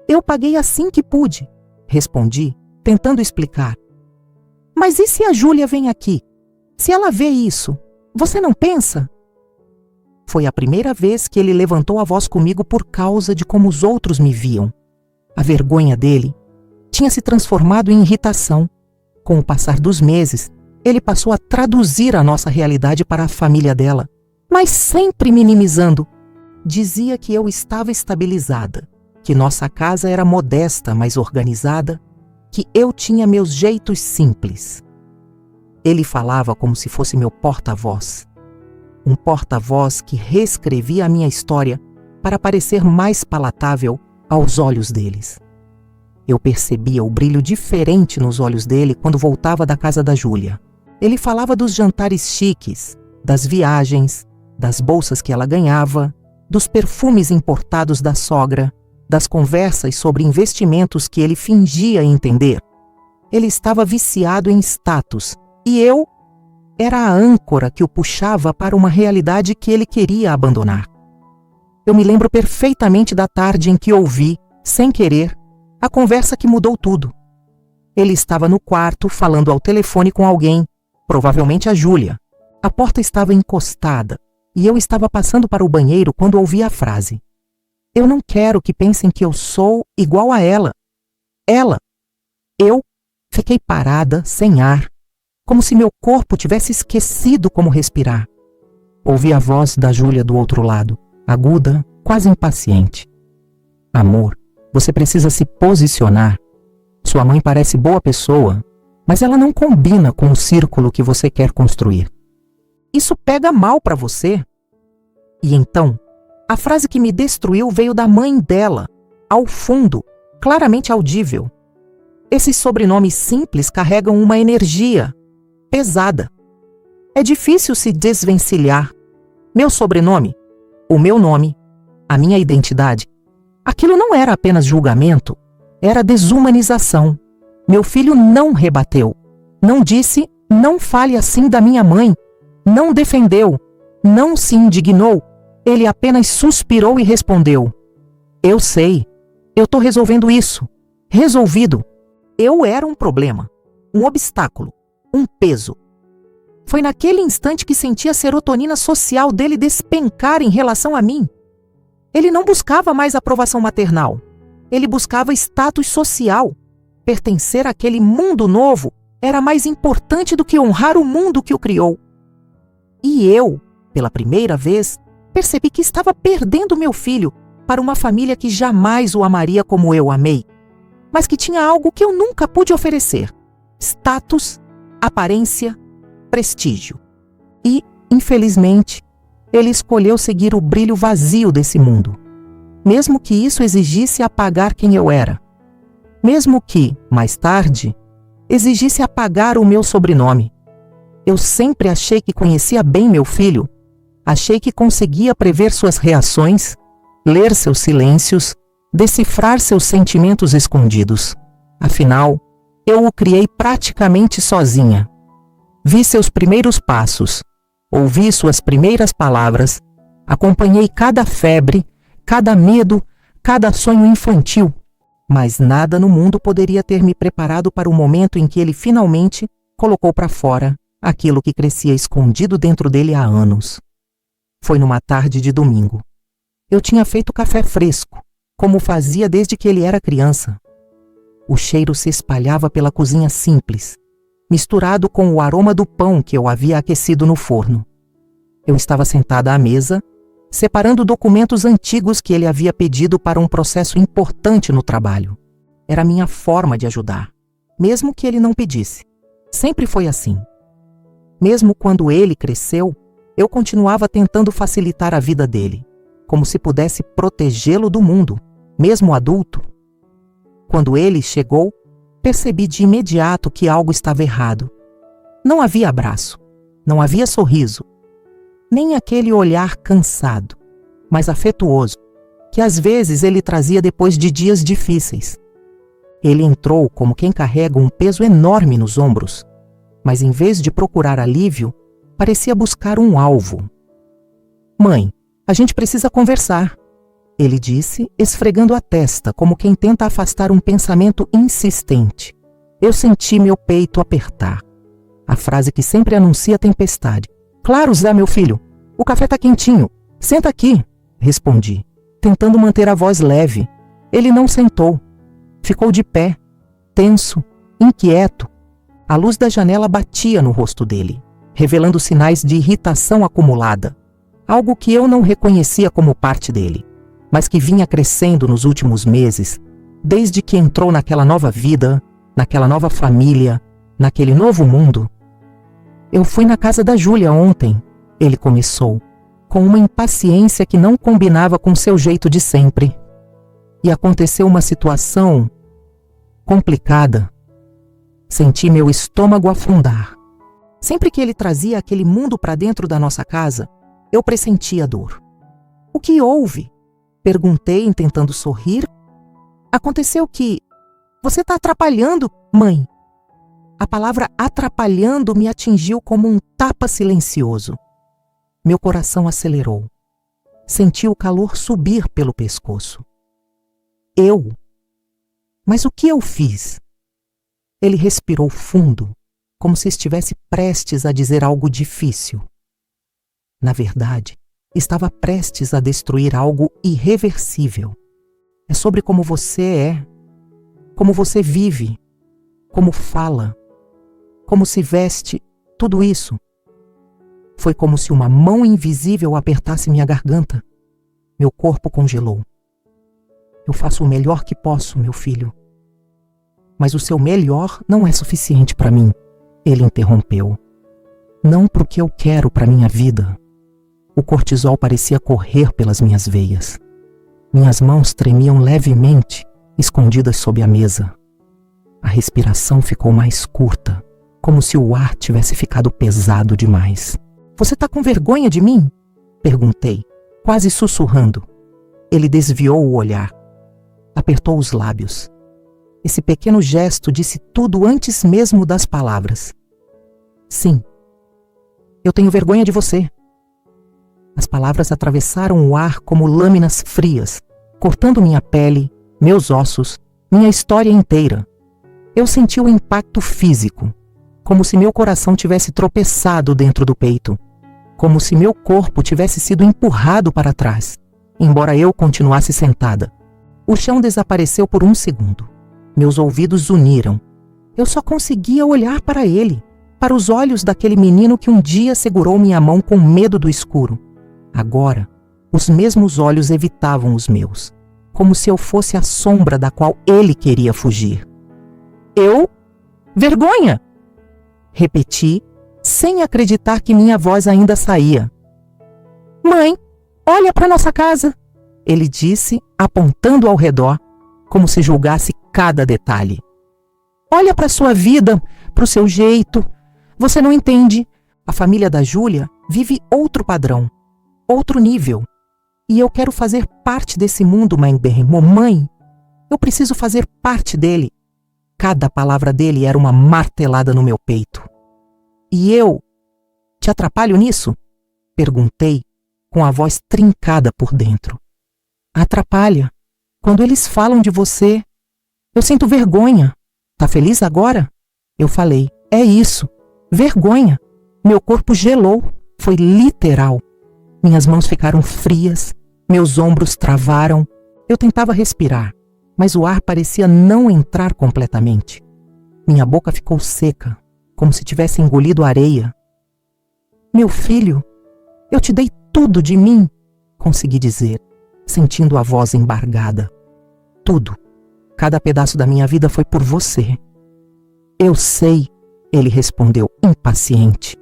"Eu paguei assim que pude", respondi, tentando explicar. "Mas e se a Júlia vem aqui? Se ela vê isso, você não pensa?" Foi a primeira vez que ele levantou a voz comigo por causa de como os outros me viam. A vergonha dele tinha se transformado em irritação. Com o passar dos meses, ele passou a traduzir a nossa realidade para a família dela, mas sempre minimizando. Dizia que eu estava estabilizada, que nossa casa era modesta, mas organizada, que eu tinha meus jeitos simples. Ele falava como se fosse meu porta-voz. Um porta-voz que reescrevia a minha história para parecer mais palatável aos olhos deles. Eu percebia o brilho diferente nos olhos dele quando voltava da casa da Júlia. Ele falava dos jantares chiques, das viagens, das bolsas que ela ganhava, dos perfumes importados da sogra, das conversas sobre investimentos que ele fingia entender. Ele estava viciado em status e eu era a âncora que o puxava para uma realidade que ele queria abandonar. Eu me lembro perfeitamente da tarde em que ouvi, sem querer, a conversa que mudou tudo. Ele estava no quarto falando ao telefone com alguém, provavelmente a Júlia. A porta estava encostada e eu estava passando para o banheiro quando ouvi a frase: "Eu não quero que pensem que eu sou igual a ela." Ela. Eu fiquei parada, sem ar, como se meu corpo tivesse esquecido como respirar. Ouvi a voz da Júlia do outro lado, aguda, quase impaciente. "Amor, você precisa se posicionar. Sua mãe parece boa pessoa, mas ela não combina com o círculo que você quer construir. Isso pega mal para você." E então, a frase que me destruiu veio da mãe dela, ao fundo, claramente audível. Esses sobrenomes simples carregam uma energia pesada. É difícil se desvencilhar. Meu sobrenome, o meu nome, a minha identidade, aquilo não era apenas julgamento, era desumanização. Meu filho não rebateu, não disse "não fale assim da minha mãe", não defendeu, não se indignou. Ele apenas suspirou e respondeu: "Eu sei, eu tô resolvendo isso, resolvido." Eu era um problema, um obstáculo, um peso. Foi naquele instante que senti a serotonina social dele despencar em relação a mim. Ele não buscava mais aprovação maternal. Ele buscava status social. Pertencer àquele mundo novo era mais importante do que honrar o mundo que o criou. E eu, pela primeira vez, percebi que estava perdendo meu filho para uma família que jamais o amaria como eu amei, mas que tinha algo que eu nunca pude oferecer: status aparência, prestígio. E, infelizmente, ele escolheu seguir o brilho vazio desse mundo, mesmo que isso exigisse apagar quem eu era. Mesmo que, mais tarde, exigisse apagar o meu sobrenome. Eu sempre achei que conhecia bem meu filho. Achei que conseguia prever suas reações, ler seus silêncios, decifrar seus sentimentos escondidos. Afinal, eu o criei praticamente sozinha. Vi seus primeiros passos, ouvi suas primeiras palavras, acompanhei cada febre, cada medo, cada sonho infantil, mas nada no mundo poderia ter me preparado para o momento em que ele finalmente colocou para fora aquilo que crescia escondido dentro dele há anos. Foi numa tarde de domingo. Eu tinha feito café fresco, como fazia desde que ele era criança. O cheiro se espalhava pela cozinha simples, misturado com o aroma do pão que eu havia aquecido no forno. Eu estava sentada à mesa, separando documentos antigos que ele havia pedido para um processo importante no trabalho. Era minha forma de ajudar, mesmo que ele não pedisse. Sempre foi assim. Mesmo quando ele cresceu, eu continuava tentando facilitar a vida dele, como se pudesse protegê-lo do mundo, mesmo adulto. Quando ele chegou, percebi de imediato que algo estava errado. Não havia abraço, não havia sorriso, nem aquele olhar cansado, mas afetuoso, que às vezes ele trazia depois de dias difíceis. Ele entrou como quem carrega um peso enorme nos ombros, mas em vez de procurar alívio, parecia buscar um alvo. "Mãe, a gente precisa conversar", ele disse, esfregando a testa como quem tenta afastar um pensamento insistente. Eu senti meu peito apertar. A frase que sempre anuncia tempestade. "Claro, Zé, meu filho. O café tá quentinho. Senta aqui", respondi, tentando manter a voz leve. Ele não sentou. Ficou de pé, tenso, inquieto. A luz da janela batia no rosto dele, revelando sinais de irritação acumulada. Algo que eu não reconhecia como parte dele, mas que vinha crescendo nos últimos meses, desde que entrou naquela nova vida, naquela nova família, naquele novo mundo. "Eu fui na casa da Júlia ontem", ele começou, com uma impaciência que não combinava com seu jeito de sempre. "E aconteceu uma situação complicada." Senti meu estômago afundar. Sempre que ele trazia aquele mundo para dentro da nossa casa, eu pressentia dor. "O que houve?" perguntei, tentando sorrir. "Aconteceu que... Você está atrapalhando, mãe." A palavra atrapalhando me atingiu como um tapa silencioso. Meu coração acelerou. Senti o calor subir pelo pescoço. Eu? Mas o que eu fiz? Ele respirou fundo, como se estivesse prestes a dizer algo difícil. Na verdade, estava prestes a destruir algo irreversível. É sobre como você é, como você vive, como fala, como se veste, tudo isso. Foi como se uma mão invisível apertasse minha garganta. Meu corpo congelou. "Eu faço o melhor que posso, meu filho." "Mas o seu melhor não é suficiente para mim", ele interrompeu. "Não pro que eu quero para minha vida." O cortisol parecia correr pelas minhas veias. Minhas mãos tremiam levemente, escondidas sob a mesa. A respiração ficou mais curta, como se o ar tivesse ficado pesado demais. "Você tá com vergonha de mim?" perguntei, quase sussurrando. Ele desviou o olhar. Apertou os lábios. Esse pequeno gesto disse tudo antes mesmo das palavras. "Sim. Eu tenho vergonha de você." As palavras atravessaram o ar como lâminas frias, cortando minha pele, meus ossos, minha história inteira. Eu senti o impacto físico, como se meu coração tivesse tropeçado dentro do peito, como se meu corpo tivesse sido empurrado para trás, embora eu continuasse sentada. O chão desapareceu por um segundo. Meus ouvidos uniram. Eu só conseguia olhar para ele, para os olhos daquele menino que um dia segurou minha mão com medo do escuro. Agora, os mesmos olhos evitavam os meus, como se eu fosse a sombra da qual ele queria fugir. "Eu? Vergonha?" Repeti, sem acreditar que minha voz ainda saía. Mãe, olha para nossa casa, ele disse, apontando ao redor, como se julgasse cada detalhe. Olha para sua vida, para o seu jeito. Você não entende. A família da Júlia vive outro padrão, outro nível. E eu quero fazer parte desse mundo, mãe berremou. Mãe, eu preciso fazer parte dele. Cada palavra dele era uma martelada no meu peito. E eu te atrapalho nisso? Perguntei, com a voz trincada por dentro. Atrapalha. Quando eles falam de você, eu sinto vergonha. Tá feliz agora? Eu falei, é isso, vergonha. Meu corpo gelou, foi literal. Minhas mãos ficaram frias, meus ombros travaram. Eu tentava respirar, mas o ar parecia não entrar completamente. Minha boca ficou seca, como se tivesse engolido areia. Meu filho, eu te dei tudo de mim, consegui dizer, sentindo a voz embargada. Tudo, cada pedaço da minha vida foi por você. Eu sei, ele respondeu, impaciente.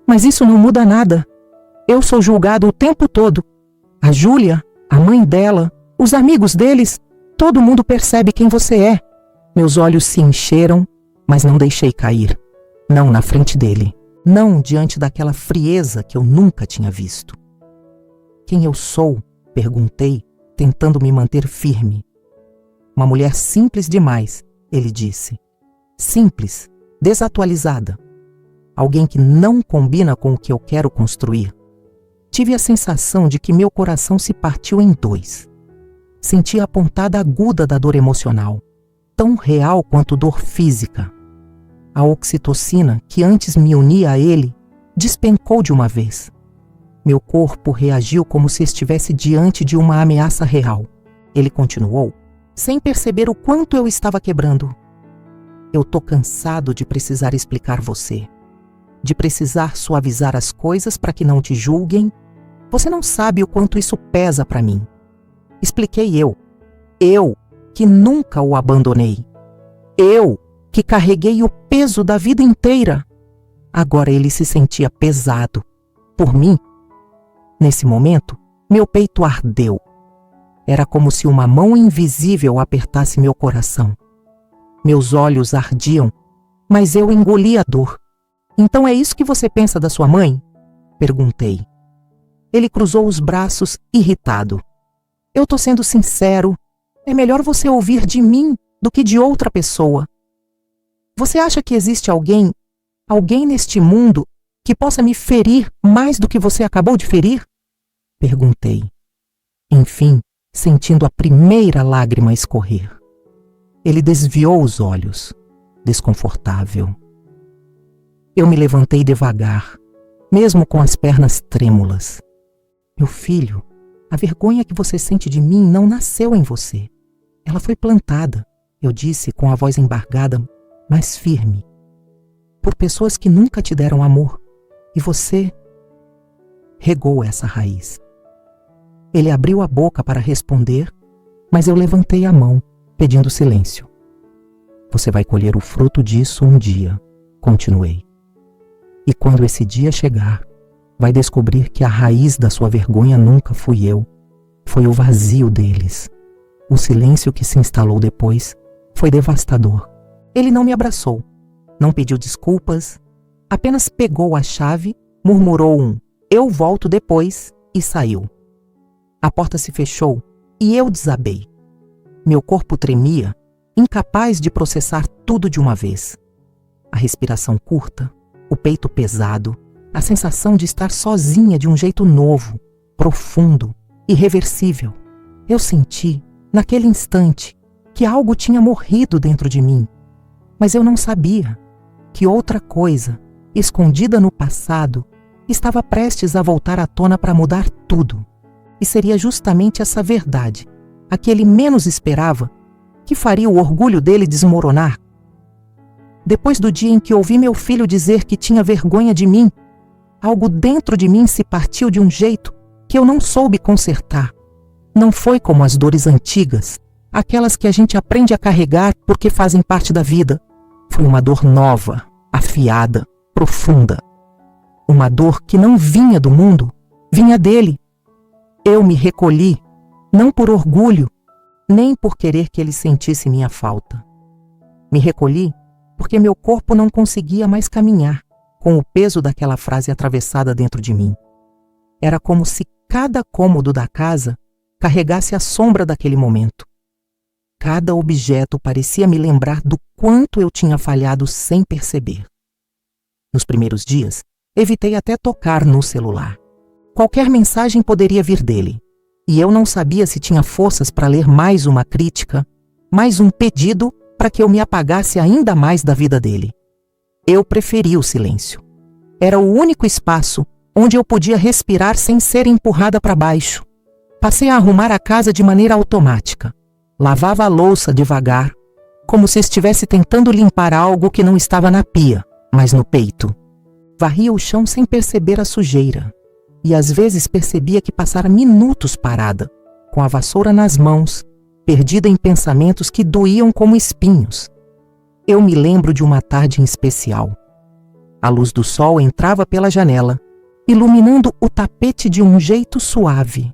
Mas isso não muda nada. Eu sou julgado o tempo todo. A Júlia, a mãe dela, os amigos deles, todo mundo percebe quem você é. Meus olhos se encheram, mas não deixei cair. Não na frente dele. Não diante daquela frieza que eu nunca tinha visto. Quem eu sou? Perguntei, tentando me manter firme. Uma mulher simples demais, ele disse. Simples, desatualizada. Alguém que não combina com o que eu quero construir. Tive a sensação de que meu coração se partiu em dois. Senti a pontada aguda da dor emocional, tão real quanto dor física. A oxitocina, que antes me unia a ele, despencou de uma vez. Meu corpo reagiu como se estivesse diante de uma ameaça real. Ele continuou, sem perceber o quanto eu estava quebrando. Eu tô cansado de precisar explicar você. De precisar suavizar as coisas para que não te julguem. Você não sabe o quanto isso pesa para mim. Expliquei eu que nunca o abandonei. Eu que carreguei o peso da vida inteira. Agora ele se sentia pesado. Por mim. Nesse momento, meu peito ardeu. Era como se uma mão invisível apertasse meu coração. Meus olhos ardiam, mas eu engoli a dor. Então é isso que você pensa da sua mãe? Perguntei. Ele cruzou os braços, irritado. Eu tô sendo sincero. É melhor você ouvir de mim do que de outra pessoa. Você acha que existe alguém neste mundo que possa me ferir mais do que você acabou de ferir? Perguntei. Enfim, sentindo a primeira lágrima escorrer. Ele desviou os olhos, desconfortável. Eu me levantei devagar, mesmo com as pernas trêmulas. Meu filho, a vergonha que você sente de mim não nasceu em você. Ela foi plantada, eu disse com a voz embargada, mas firme. Por pessoas que nunca te deram amor. E você regou essa raiz. Ele abriu a boca para responder, mas eu levantei a mão, pedindo silêncio. Você vai colher o fruto disso um dia, continuei. E quando esse dia chegar, vai descobrir que a raiz da sua vergonha nunca fui eu. Foi o vazio deles. O silêncio que se instalou depois foi devastador. Ele não me abraçou, não pediu desculpas, apenas pegou a chave, murmurou um "eu volto depois" e saiu. A porta se fechou e eu desabei. Meu corpo tremia, incapaz de processar tudo de uma vez. A respiração curta, o peito pesado, a sensação de estar sozinha de um jeito novo, profundo, irreversível. Eu senti, naquele instante, que algo tinha morrido dentro de mim. Mas eu não sabia que outra coisa, escondida no passado, estava prestes a voltar à tona para mudar tudo. E seria justamente essa verdade, a que ele menos esperava, que faria o orgulho dele desmoronar. Depois do dia em que ouvi meu filho dizer que tinha vergonha de mim, algo dentro de mim se partiu de um jeito que eu não soube consertar. Não foi como as dores antigas, aquelas que a gente aprende a carregar porque fazem parte da vida. Foi uma dor nova, afiada, profunda. Uma dor que não vinha do mundo, vinha dele. Eu me recolhi, não por orgulho, nem por querer que ele sentisse minha falta. Me recolhi porque meu corpo não conseguia mais caminhar, com o peso daquela frase atravessada dentro de mim. Era como se cada cômodo da casa carregasse a sombra daquele momento. Cada objeto parecia me lembrar do quanto eu tinha falhado sem perceber. Nos primeiros dias, evitei até tocar no celular. Qualquer mensagem poderia vir dele, e eu não sabia se tinha forças para ler mais uma crítica, mais um pedido para que eu me apagasse ainda mais da vida dele. Eu preferi o silêncio. Era o único espaço onde eu podia respirar sem ser empurrada para baixo. Passei a arrumar a casa de maneira automática. Lavava a louça devagar, como se estivesse tentando limpar algo que não estava na pia, mas no peito. Varria o chão sem perceber a sujeira, e às vezes percebia que passara minutos parada, com a vassoura nas mãos, perdida em pensamentos que doíam como espinhos. Eu me lembro de uma tarde em especial. A luz do sol entrava pela janela, iluminando o tapete de um jeito suave.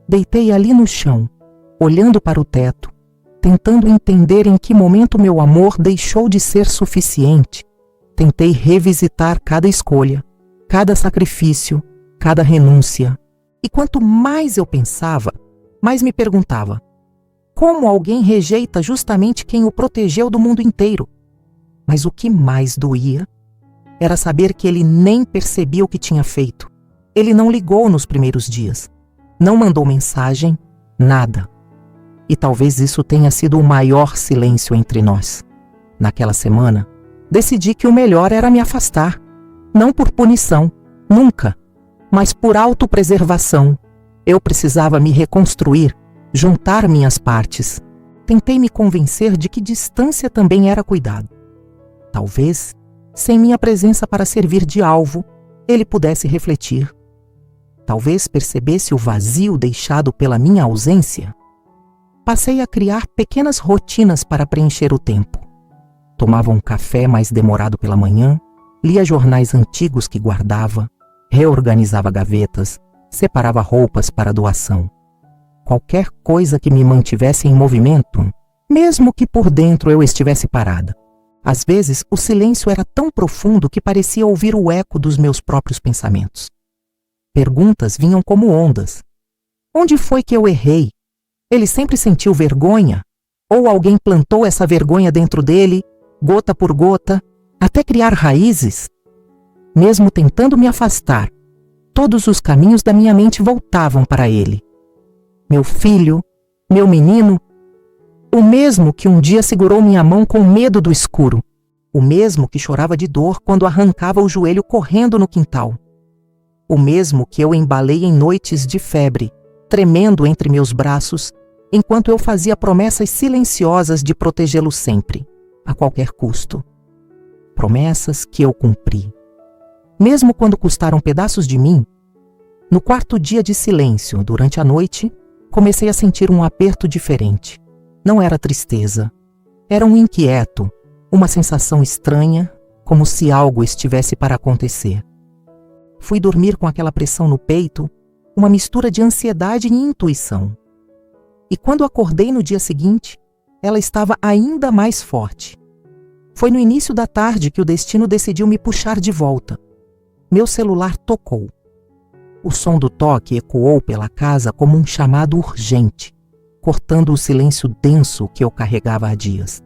Deitei ali no chão, olhando para o teto, tentando entender em que momento meu amor deixou de ser suficiente. Tentei revisitar cada escolha, cada sacrifício, cada renúncia. E quanto mais eu pensava, mais me perguntava: como alguém rejeita justamente quem o protegeu do mundo inteiro? Mas o que mais doía era saber que ele nem percebia o que tinha feito. Ele não ligou nos primeiros dias, não mandou mensagem, nada. E talvez isso tenha sido o maior silêncio entre nós. Naquela semana, decidi que o melhor era me afastar. Não por punição, nunca, mas por autopreservação. Eu precisava me reconstruir, juntar minhas partes. Tentei me convencer de que distância também era cuidado. Talvez, sem minha presença para servir de alvo, ele pudesse refletir. Talvez percebesse o vazio deixado pela minha ausência. Passei a criar pequenas rotinas para preencher o tempo. Tomava um café mais demorado pela manhã, lia jornais antigos que guardava, reorganizava gavetas, separava roupas para doação. Qualquer coisa que me mantivesse em movimento, mesmo que por dentro eu estivesse parada. Às vezes, o silêncio era tão profundo que parecia ouvir o eco dos meus próprios pensamentos. Perguntas vinham como ondas. Onde foi que eu errei? Ele sempre sentiu vergonha? Ou alguém plantou essa vergonha dentro dele, gota por gota, até criar raízes? Mesmo tentando me afastar, todos os caminhos da minha mente voltavam para ele. Meu filho, meu menino, o mesmo que um dia segurou minha mão com medo do escuro, o mesmo que chorava de dor quando arrancava o joelho correndo no quintal, o mesmo que eu embalei em noites de febre, tremendo entre meus braços, enquanto eu fazia promessas silenciosas de protegê-lo sempre, a qualquer custo. Promessas que eu cumpri. Mesmo quando custaram pedaços de mim, no quarto dia de silêncio, durante a noite, comecei a sentir um aperto diferente. Não era tristeza. Era um inquieto, uma sensação estranha, como se algo estivesse para acontecer. Fui dormir com aquela pressão no peito, uma mistura de ansiedade e intuição. E quando acordei no dia seguinte, ela estava ainda mais forte. Foi no início da tarde que o destino decidiu me puxar de volta. Meu celular tocou. O som do toque ecoou pela casa como um chamado urgente, cortando o silêncio denso que eu carregava há dias.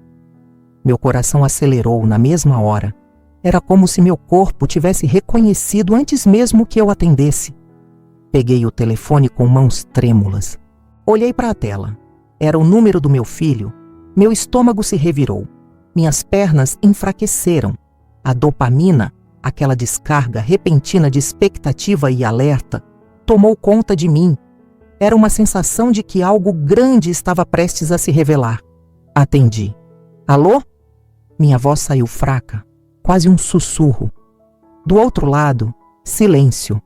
Meu coração acelerou na mesma hora. Era como se meu corpo tivesse reconhecido antes mesmo que eu atendesse. Peguei o telefone com mãos trêmulas. Olhei para a tela. Era o número do meu filho. Meu estômago se revirou. Minhas pernas enfraqueceram. A dopamina, aquela descarga repentina de expectativa e alerta, tomou conta de mim. Era uma sensação de que algo grande estava prestes a se revelar. Atendi. Alô? Minha voz saiu fraca, quase um sussurro. Do outro lado, silêncio.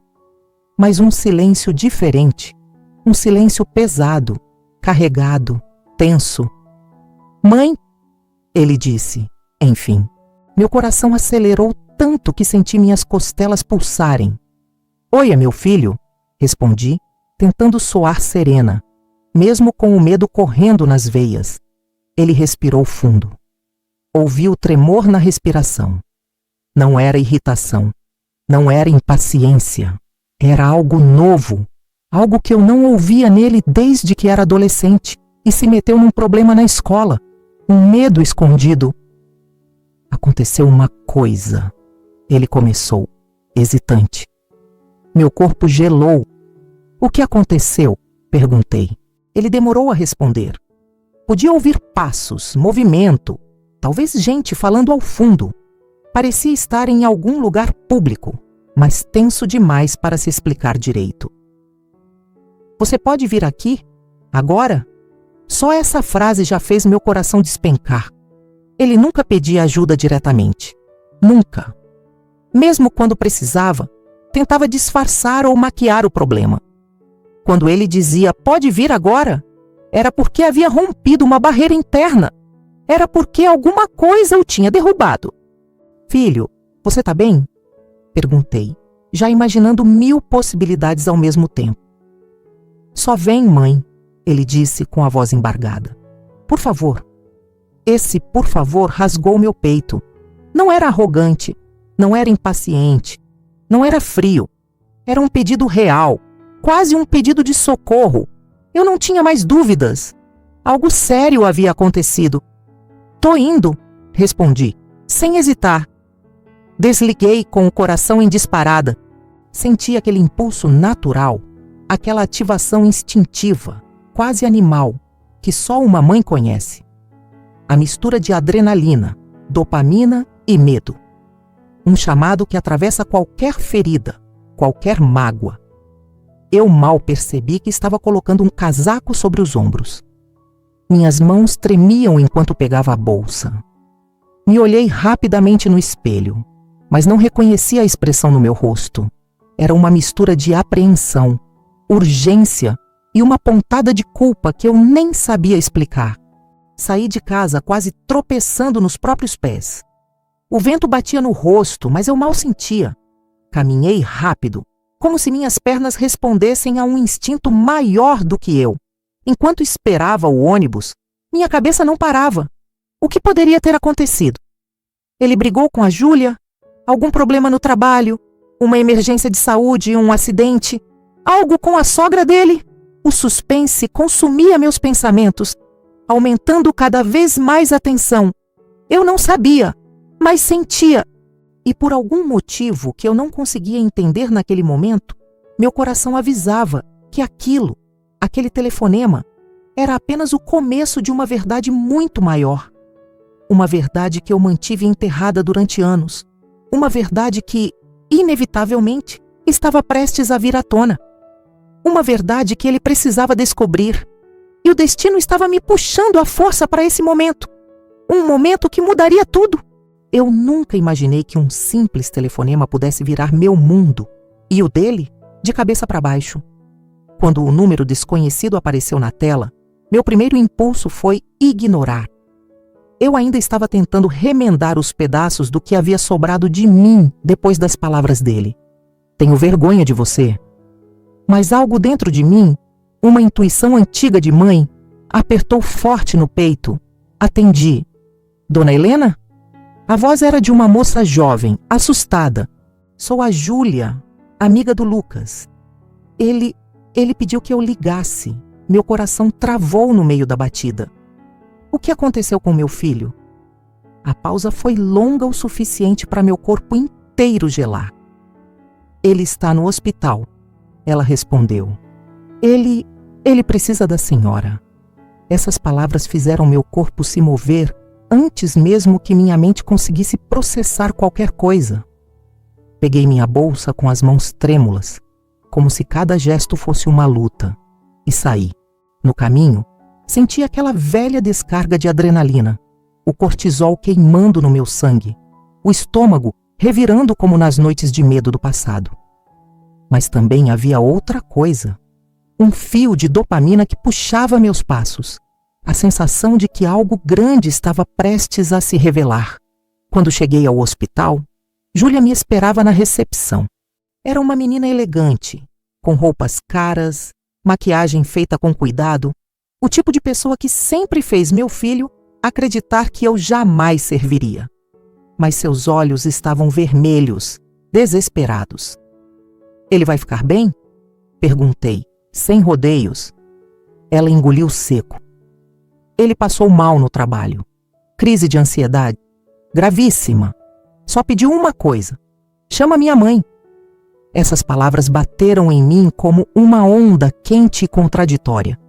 Mas um silêncio diferente. Um silêncio pesado, carregado, tenso. Mãe? Ele disse, enfim. Meu coração acelerou tanto que senti minhas costelas pulsarem. Oi, meu filho, respondi, tentando soar serena, mesmo com o medo correndo nas veias. Ele respirou fundo. Ouvi o tremor na respiração. Não era irritação, não era impaciência, era algo novo, algo que eu não ouvia nele desde que era adolescente e se meteu num problema na escola, um medo escondido. Aconteceu uma coisa, ele começou, hesitante. Meu corpo gelou. O que aconteceu? Perguntei. Ele demorou a responder. Podia ouvir passos, movimento, talvez gente falando ao fundo. Parecia estar em algum lugar público, mas tenso demais para se explicar direito. Você pode vir aqui? Agora? Só essa frase já fez meu coração despencar. Ele nunca pedia ajuda diretamente. Nunca. Mesmo quando precisava, tentava disfarçar ou maquiar o problema. Quando ele dizia, pode vir agora, era porque havia rompido uma barreira interna. Era porque alguma coisa o tinha derrubado. Filho, você tá bem? Perguntei, já imaginando 1000 possibilidades ao mesmo tempo. Só vem, mãe, ele disse com a voz embargada. Por favor. Esse por favor rasgou meu peito. Não era arrogante, não era impaciente, não era frio. Era um pedido real, quase um pedido de socorro. Eu não tinha mais dúvidas. Algo sério havia acontecido. Tô indo, respondi, sem hesitar. Desliguei com o coração em disparada. Senti aquele impulso natural, aquela ativação instintiva, quase animal, que só uma mãe conhece. A mistura de adrenalina, dopamina e medo. Um chamado que atravessa qualquer ferida, qualquer mágoa. Eu mal percebi que estava colocando um casaco sobre os ombros. Minhas mãos tremiam enquanto pegava a bolsa. Me olhei rapidamente no espelho, mas não reconheci a expressão no meu rosto. Era uma mistura de apreensão, urgência e uma pontada de culpa que eu nem sabia explicar. Saí de casa quase tropeçando nos próprios pés. O vento batia no rosto, mas eu mal sentia. Caminhei rápido, como se minhas pernas respondessem a um instinto maior do que eu. Enquanto esperava o ônibus, minha cabeça não parava. O que poderia ter acontecido? Ele brigou com a Júlia? Algum problema no trabalho? Uma emergência de saúde? Um acidente? Algo com a sogra dele? O suspense consumia meus pensamentos, aumentando cada vez mais a tensão. Eu não sabia, mas sentia. E por algum motivo que eu não conseguia entender naquele momento, meu coração avisava que aquele telefonema, era apenas o começo de uma verdade muito maior. Uma verdade que eu mantive enterrada durante anos. Uma verdade que, inevitavelmente, estava prestes a vir à tona. Uma verdade que ele precisava descobrir. E o destino estava me puxando à força para esse momento. Um momento que mudaria tudo. Eu nunca imaginei que um simples telefonema pudesse virar meu mundo, e o dele, de cabeça para baixo. Quando o número desconhecido apareceu na tela, meu primeiro impulso foi ignorar. Eu ainda estava tentando remendar os pedaços do que havia sobrado de mim depois das palavras dele. Tenho vergonha de você. Mas algo dentro de mim, uma intuição antiga de mãe, apertou forte no peito. Atendi. Dona Helena? A voz era de uma moça jovem, assustada. Sou a Júlia, amiga do Lucas. Ele pediu que eu ligasse. Meu coração travou no meio da batida. O que aconteceu com meu filho? A pausa foi longa o suficiente para meu corpo inteiro gelar. Ele está no hospital, ela respondeu. Ele precisa da senhora. Essas palavras fizeram meu corpo se mover antes mesmo que minha mente conseguisse processar qualquer coisa. Peguei minha bolsa com as mãos trêmulas, como se cada gesto fosse uma luta, e saí. No caminho, senti aquela velha descarga de adrenalina, o cortisol queimando no meu sangue, o estômago revirando como nas noites de medo do passado. Mas também havia outra coisa, um fio de dopamina que puxava meus passos, a sensação de que algo grande estava prestes a se revelar. Quando cheguei ao hospital, Júlia me esperava na recepção. Era uma menina elegante, com roupas caras, maquiagem feita com cuidado, o tipo de pessoa que sempre fez meu filho acreditar que eu jamais serviria. Mas seus olhos estavam vermelhos, desesperados. Ele vai ficar bem? Perguntei, sem rodeios. Ela engoliu seco. Ele passou mal no trabalho. Crise de ansiedade. Gravíssima. Só pediu uma coisa. Chama minha mãe. Essas palavras bateram em mim como uma onda quente e contraditória.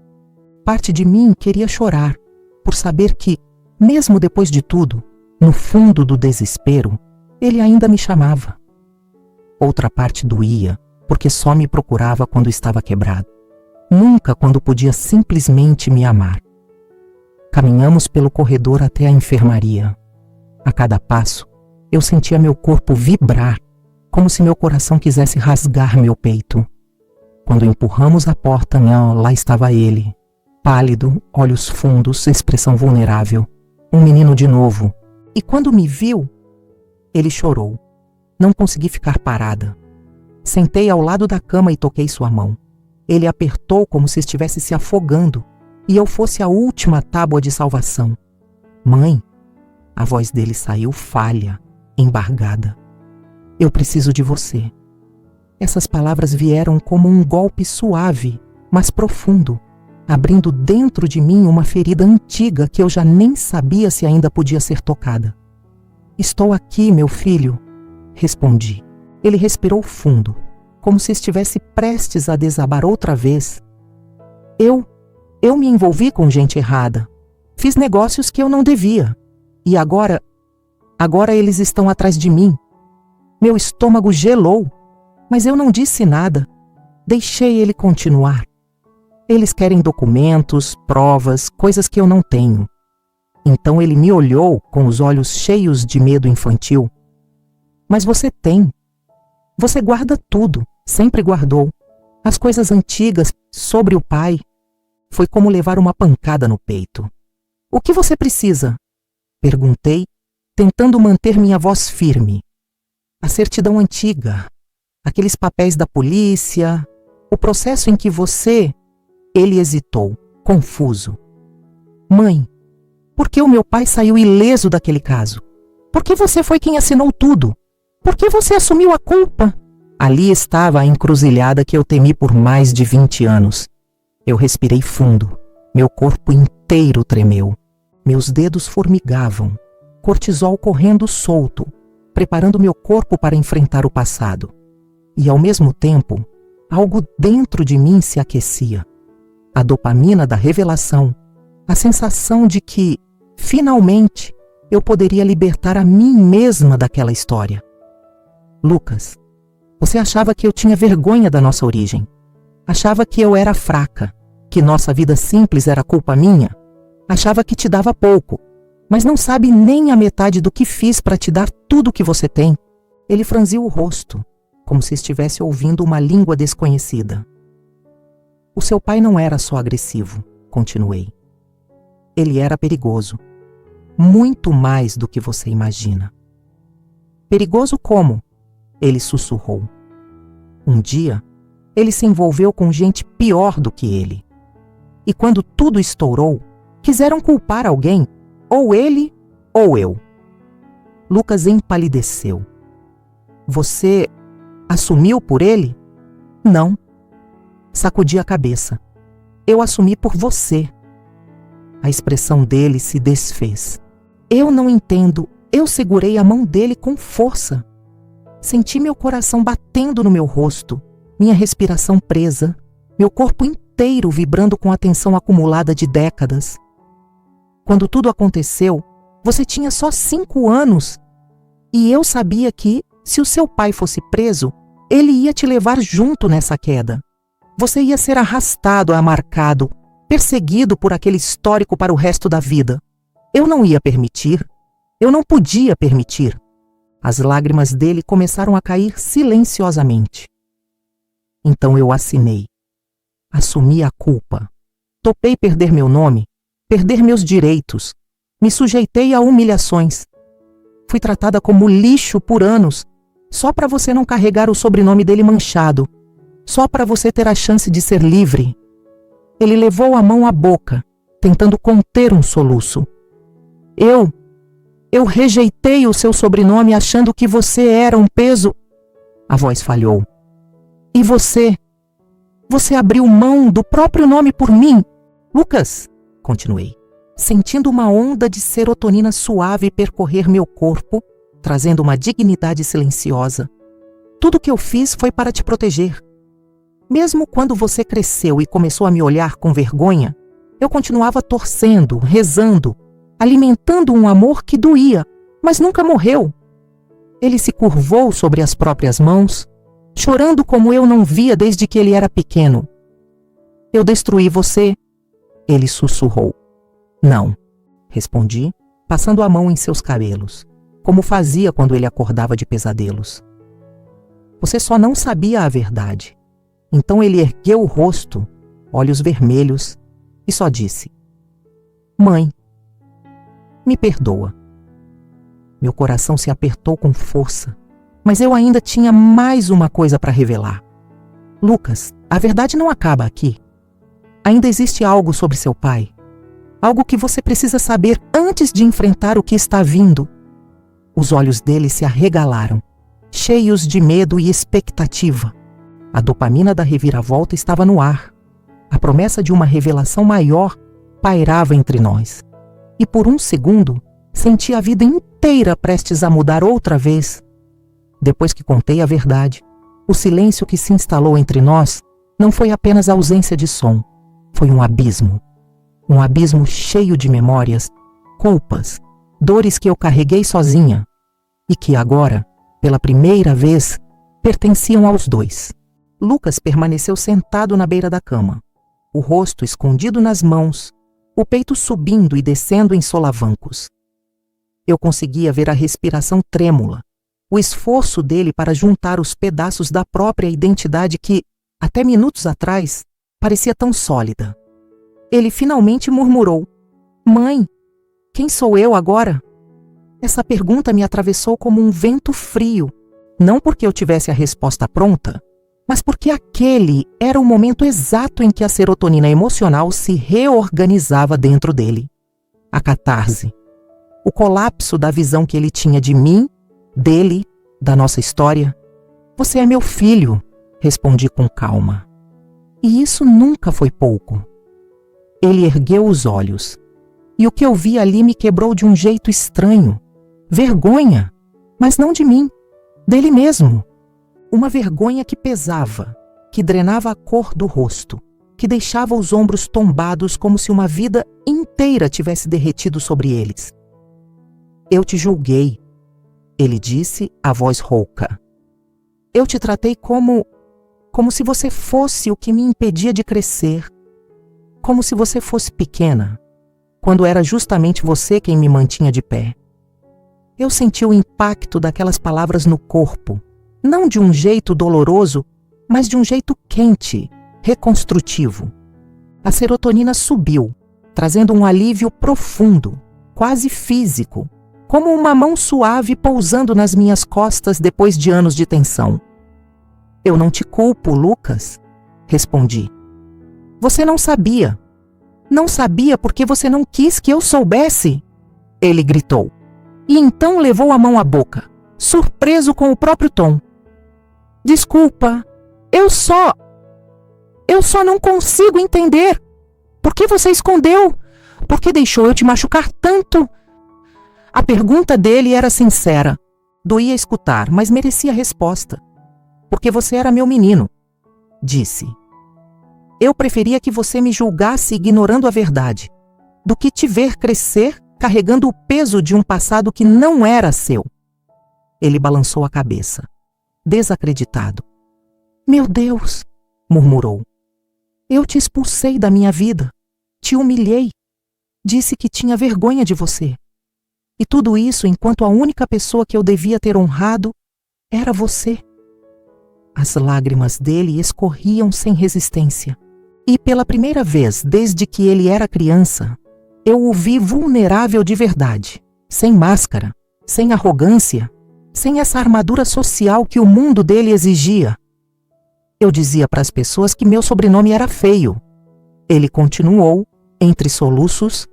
Parte de mim queria chorar, por saber que, mesmo depois de tudo, no fundo do desespero, ele ainda me chamava. Outra parte doía, porque só me procurava quando estava quebrado. Nunca quando podia simplesmente me amar. Caminhamos pelo corredor até a enfermaria. A cada passo, eu sentia meu corpo vibrar, como se meu coração quisesse rasgar meu peito. Quando empurramos a porta, lá estava ele, pálido, olhos fundos, expressão vulnerável. Um menino de novo. E quando me viu, ele chorou. Não consegui ficar parada. Sentei ao lado da cama e toquei sua mão. Ele apertou como se estivesse se afogando e eu fosse a última tábua de salvação. Mãe, a voz dele saiu falha, embargada. Eu preciso de você. Essas palavras vieram como um golpe suave, mas profundo, abrindo dentro de mim uma ferida antiga que eu já nem sabia se ainda podia ser tocada. Estou aqui, meu filho, respondi. Ele respirou fundo, como se estivesse prestes a desabar outra vez. Eu me envolvi com gente errada. Fiz negócios que eu não devia. E agora eles estão atrás de mim. Meu estômago gelou, mas eu não disse nada. Deixei ele continuar. Eles querem documentos, provas, coisas que eu não tenho. Então ele me olhou com os olhos cheios de medo infantil. Mas você tem. Você guarda tudo, sempre guardou. As coisas antigas sobre o pai. Foi como levar uma pancada no peito. O que você precisa? Perguntei, tentando manter minha voz firme. A certidão antiga, aqueles papéis da polícia, o processo em que você... Ele hesitou, confuso. Mãe, por que o meu pai saiu ileso daquele caso? Por que você foi quem assinou tudo? Por que você assumiu a culpa? Ali estava a encruzilhada que eu temi por mais de 20 anos. Eu respirei fundo. Meu corpo inteiro tremeu. Meus dedos formigavam. Cortisol correndo solto, preparando meu corpo para enfrentar o passado. E ao mesmo tempo, algo dentro de mim se aquecia. A dopamina da revelação, a sensação de que, finalmente, eu poderia libertar a mim mesma daquela história. Lucas, você achava que eu tinha vergonha da nossa origem. Achava que eu era fraca, que nossa vida simples era culpa minha. Achava que te dava pouco, mas não sabe nem a metade do que fiz para te dar tudo o que você tem. Ele franziu o rosto, como se estivesse ouvindo uma língua desconhecida. O seu pai não era só agressivo, continuei. Ele era perigoso. Muito mais do que você imagina. Perigoso como? Ele sussurrou. Um dia, ele se envolveu com gente pior do que ele. E quando tudo estourou, quiseram culpar alguém, ou ele ou eu. Lucas empalideceu. Você assumiu por ele? Não. Sacudi a cabeça. Eu assumi por você. A expressão dele se desfez. Eu não entendo. Eu segurei a mão dele com força. Senti meu coração batendo no meu rosto, minha respiração presa, meu corpo inteiro vibrando com a tensão acumulada de décadas. Quando tudo aconteceu, você tinha só 5 anos. E eu sabia que, se o seu pai fosse preso, ele ia te levar junto nessa queda. Você ia ser arrastado, amarcado, perseguido por aquele histórico para o resto da vida. Eu não ia permitir. Eu não podia permitir. As lágrimas dele começaram a cair silenciosamente. Então eu assinei. Assumi a culpa. Topei perder meu nome, perder meus direitos. Me sujeitei a humilhações. Fui tratada como lixo por anos, só para você não carregar o sobrenome dele manchado, só para você ter a chance de ser livre. Ele levou a mão à boca, tentando conter um soluço. Eu rejeitei o seu sobrenome achando que você era um peso. A voz falhou. E você abriu mão do próprio nome por mim. Lucas, continuei, sentindo uma onda de serotonina suave percorrer meu corpo, trazendo uma dignidade silenciosa. Tudo que eu fiz foi para te proteger. Mesmo quando você cresceu e começou a me olhar com vergonha, eu continuava torcendo, rezando, alimentando um amor que doía, mas nunca morreu. Ele se curvou sobre as próprias mãos, chorando como eu não via desde que ele era pequeno. Eu destruí você, ele sussurrou. Não, respondi, passando a mão em seus cabelos, como fazia quando ele acordava de pesadelos. Você só não sabia a verdade. Então ele ergueu o rosto, olhos vermelhos, e só disse: Mãe, me perdoa. Meu coração se apertou com força, mas eu ainda tinha mais uma coisa para revelar. Lucas, a verdade não acaba aqui. Ainda existe algo sobre seu pai. Algo que você precisa saber antes de enfrentar o que está vindo. Os olhos dele se arregalaram, cheios de medo e expectativa. A dopamina da reviravolta estava no ar. A promessa de uma revelação maior pairava entre nós. E por um segundo, senti a vida inteira prestes a mudar outra vez. Depois que contei a verdade, o silêncio que se instalou entre nós não foi apenas ausência de som. Foi um abismo. Um abismo cheio de memórias, culpas, dores que eu carreguei sozinha e que agora, pela primeira vez, pertenciam aos dois. Lucas permaneceu sentado na beira da cama, o rosto escondido nas mãos, o peito subindo e descendo em solavancos. Eu conseguia ver a respiração trêmula, o esforço dele para juntar os pedaços da própria identidade que, até minutos atrás, parecia tão sólida. Ele finalmente murmurou: Mãe, quem sou eu agora? Essa pergunta me atravessou como um vento frio, não porque eu tivesse a resposta pronta, mas porque aquele era o momento exato em que a serotonina emocional se reorganizava dentro dele. A catarse. O colapso da visão que ele tinha de mim, dele, da nossa história. Você é meu filho, respondi com calma. E isso nunca foi pouco. Ele ergueu os olhos, e o que eu vi ali me quebrou de um jeito estranho. Vergonha, mas não de mim, dele mesmo. Uma vergonha que pesava, que drenava a cor do rosto, que deixava os ombros tombados como se uma vida inteira tivesse derretido sobre eles. Eu te julguei, ele disse, a voz rouca. Eu te tratei como se você fosse o que me impedia de crescer, como se você fosse pequena, quando era justamente você quem me mantinha de pé. Eu senti o impacto daquelas palavras no corpo, não de um jeito doloroso, mas de um jeito quente, reconstrutivo. A serotonina subiu, trazendo um alívio profundo, quase físico, como uma mão suave pousando nas minhas costas depois de anos de tensão. Eu não te culpo, Lucas, respondi. Você não sabia. Não sabia porque você não quis que eu soubesse, ele gritou. E então levou a mão à boca, surpreso com o próprio tom. Desculpa, eu só não consigo entender. Por que você escondeu? Por que deixou eu te machucar tanto? A pergunta dele era sincera. Doía escutar, mas merecia resposta. Porque você era meu menino, disse. Eu preferia que você me julgasse ignorando a verdade, do que te ver crescer carregando o peso de um passado que não era seu. Ele balançou a cabeça, desacreditado. Meu Deus, murmurou. Eu te expulsei da minha vida, te humilhei, disse que tinha vergonha de você. E tudo isso enquanto a única pessoa que eu devia ter honrado era você. As lágrimas dele escorriam sem resistência. E pela primeira vez desde que ele era criança, eu o vi vulnerável de verdade, sem máscara, sem arrogância, sem essa armadura social que o mundo dele exigia. Eu dizia para as pessoas que meu sobrenome era feio. Ele continuou, entre soluços,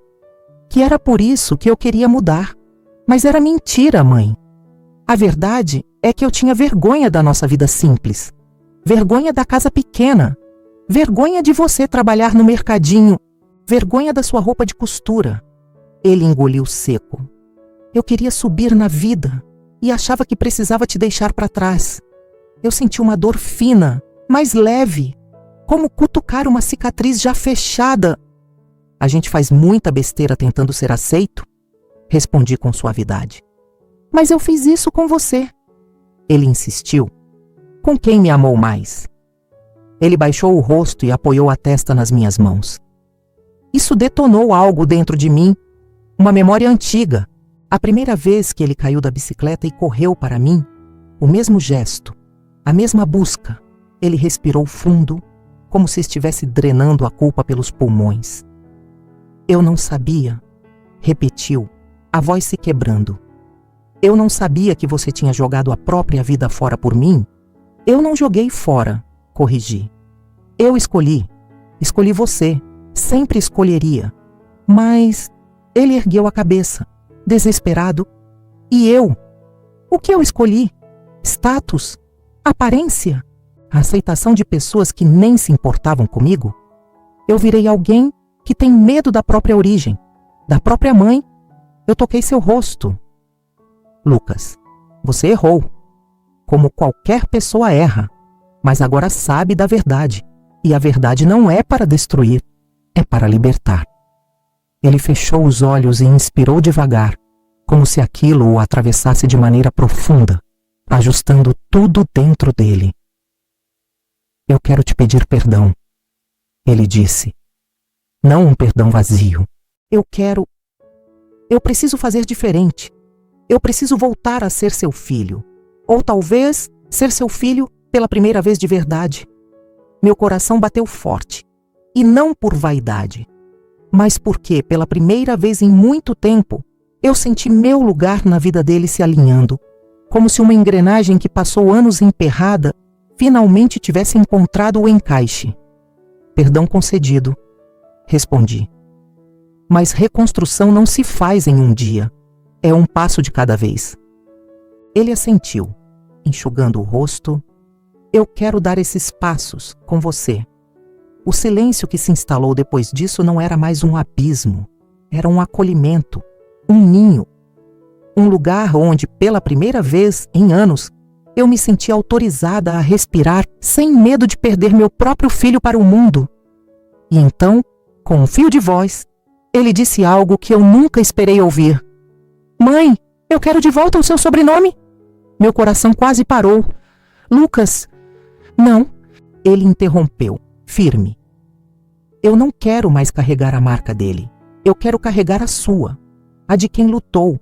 que era por isso que eu queria mudar. Mas era mentira, mãe. A verdade é que eu tinha vergonha da nossa vida simples, vergonha da casa pequena, vergonha de você trabalhar no mercadinho, vergonha da sua roupa de costura. Ele engoliu seco. Eu queria subir na vida e achava que precisava te deixar para trás. Eu senti uma dor fina, mais leve, como cutucar uma cicatriz já fechada. A gente faz muita besteira tentando ser aceito, respondi com suavidade. Mas eu fiz isso com você. Ele insistiu. Com quem me amou mais? Ele baixou o rosto e apoiou a testa nas minhas mãos. Isso detonou algo dentro de mim, uma memória antiga. A primeira vez que ele caiu da bicicleta e correu para mim, o mesmo gesto, a mesma busca. Ele respirou fundo, como se estivesse drenando a culpa pelos pulmões. Eu não sabia, repetiu, a voz se quebrando. Eu não sabia que você tinha jogado a própria vida fora por mim. Eu não joguei fora, corrigi. Eu escolhi você, sempre escolheria. Mas ele ergueu a cabeça, desesperado. E eu? O que eu escolhi? Status? Aparência? A aceitação de pessoas que nem se importavam comigo? Eu virei alguém que tem medo da própria origem, da própria mãe. Eu toquei seu rosto. Lucas, você errou. Como qualquer pessoa erra, mas agora sabe da verdade. E a verdade não é para destruir, é para libertar. Ele fechou os olhos e inspirou devagar, como se aquilo o atravessasse de maneira profunda, ajustando tudo dentro dele. Eu quero te pedir perdão, ele disse. Não um perdão vazio. Eu preciso fazer diferente. Eu preciso voltar a ser seu filho. Ou talvez ser seu filho pela primeira vez de verdade. Meu coração bateu forte. E não por vaidade. Mas porque, pela primeira vez em muito tempo, eu senti meu lugar na vida dele se alinhando. Como se uma engrenagem que passou anos emperrada finalmente tivesse encontrado o encaixe. Perdão concedido, respondi. Mas reconstrução não se faz em um dia. É um passo de cada vez. Ele assentiu, enxugando o rosto. Eu quero dar esses passos com você. O silêncio que se instalou depois disso não era mais um abismo. Era um acolhimento, um ninho. Um lugar onde, pela primeira vez em anos, eu me senti autorizada a respirar sem medo de perder meu próprio filho para o mundo. E então, com um fio de voz, ele disse algo que eu nunca esperei ouvir. Mãe, eu quero de volta o seu sobrenome. Meu coração quase parou. Lucas, não. Ele interrompeu, firme. Eu não quero mais carregar a marca dele. Eu quero carregar a sua. A de quem lutou.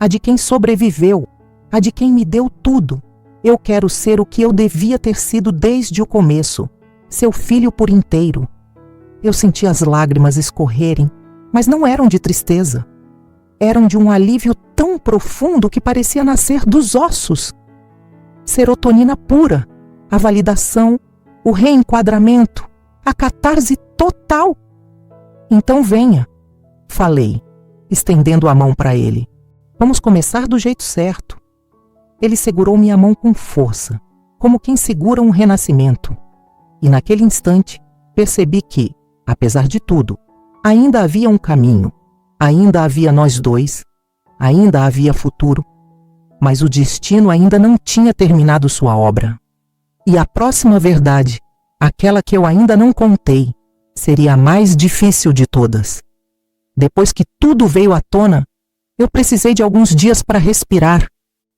A de quem sobreviveu. A de quem me deu tudo. Eu quero ser o que eu devia ter sido desde o começo. Seu filho por inteiro. Eu senti as lágrimas escorrerem, mas não eram de tristeza. Eram de um alívio tão profundo que parecia nascer dos ossos. Serotonina pura, a validação, o reenquadramento, a catarse total. Então venha, falei, estendendo a mão para ele. Vamos começar do jeito certo. Ele segurou minha mão com força, como quem segura um renascimento. E naquele instante, percebi que, apesar de tudo, ainda havia um caminho. Ainda havia nós dois, ainda havia futuro, mas o destino ainda não tinha terminado sua obra. E a próxima verdade, aquela que eu ainda não contei, seria a mais difícil de todas. Depois que tudo veio à tona, eu precisei de alguns dias para respirar.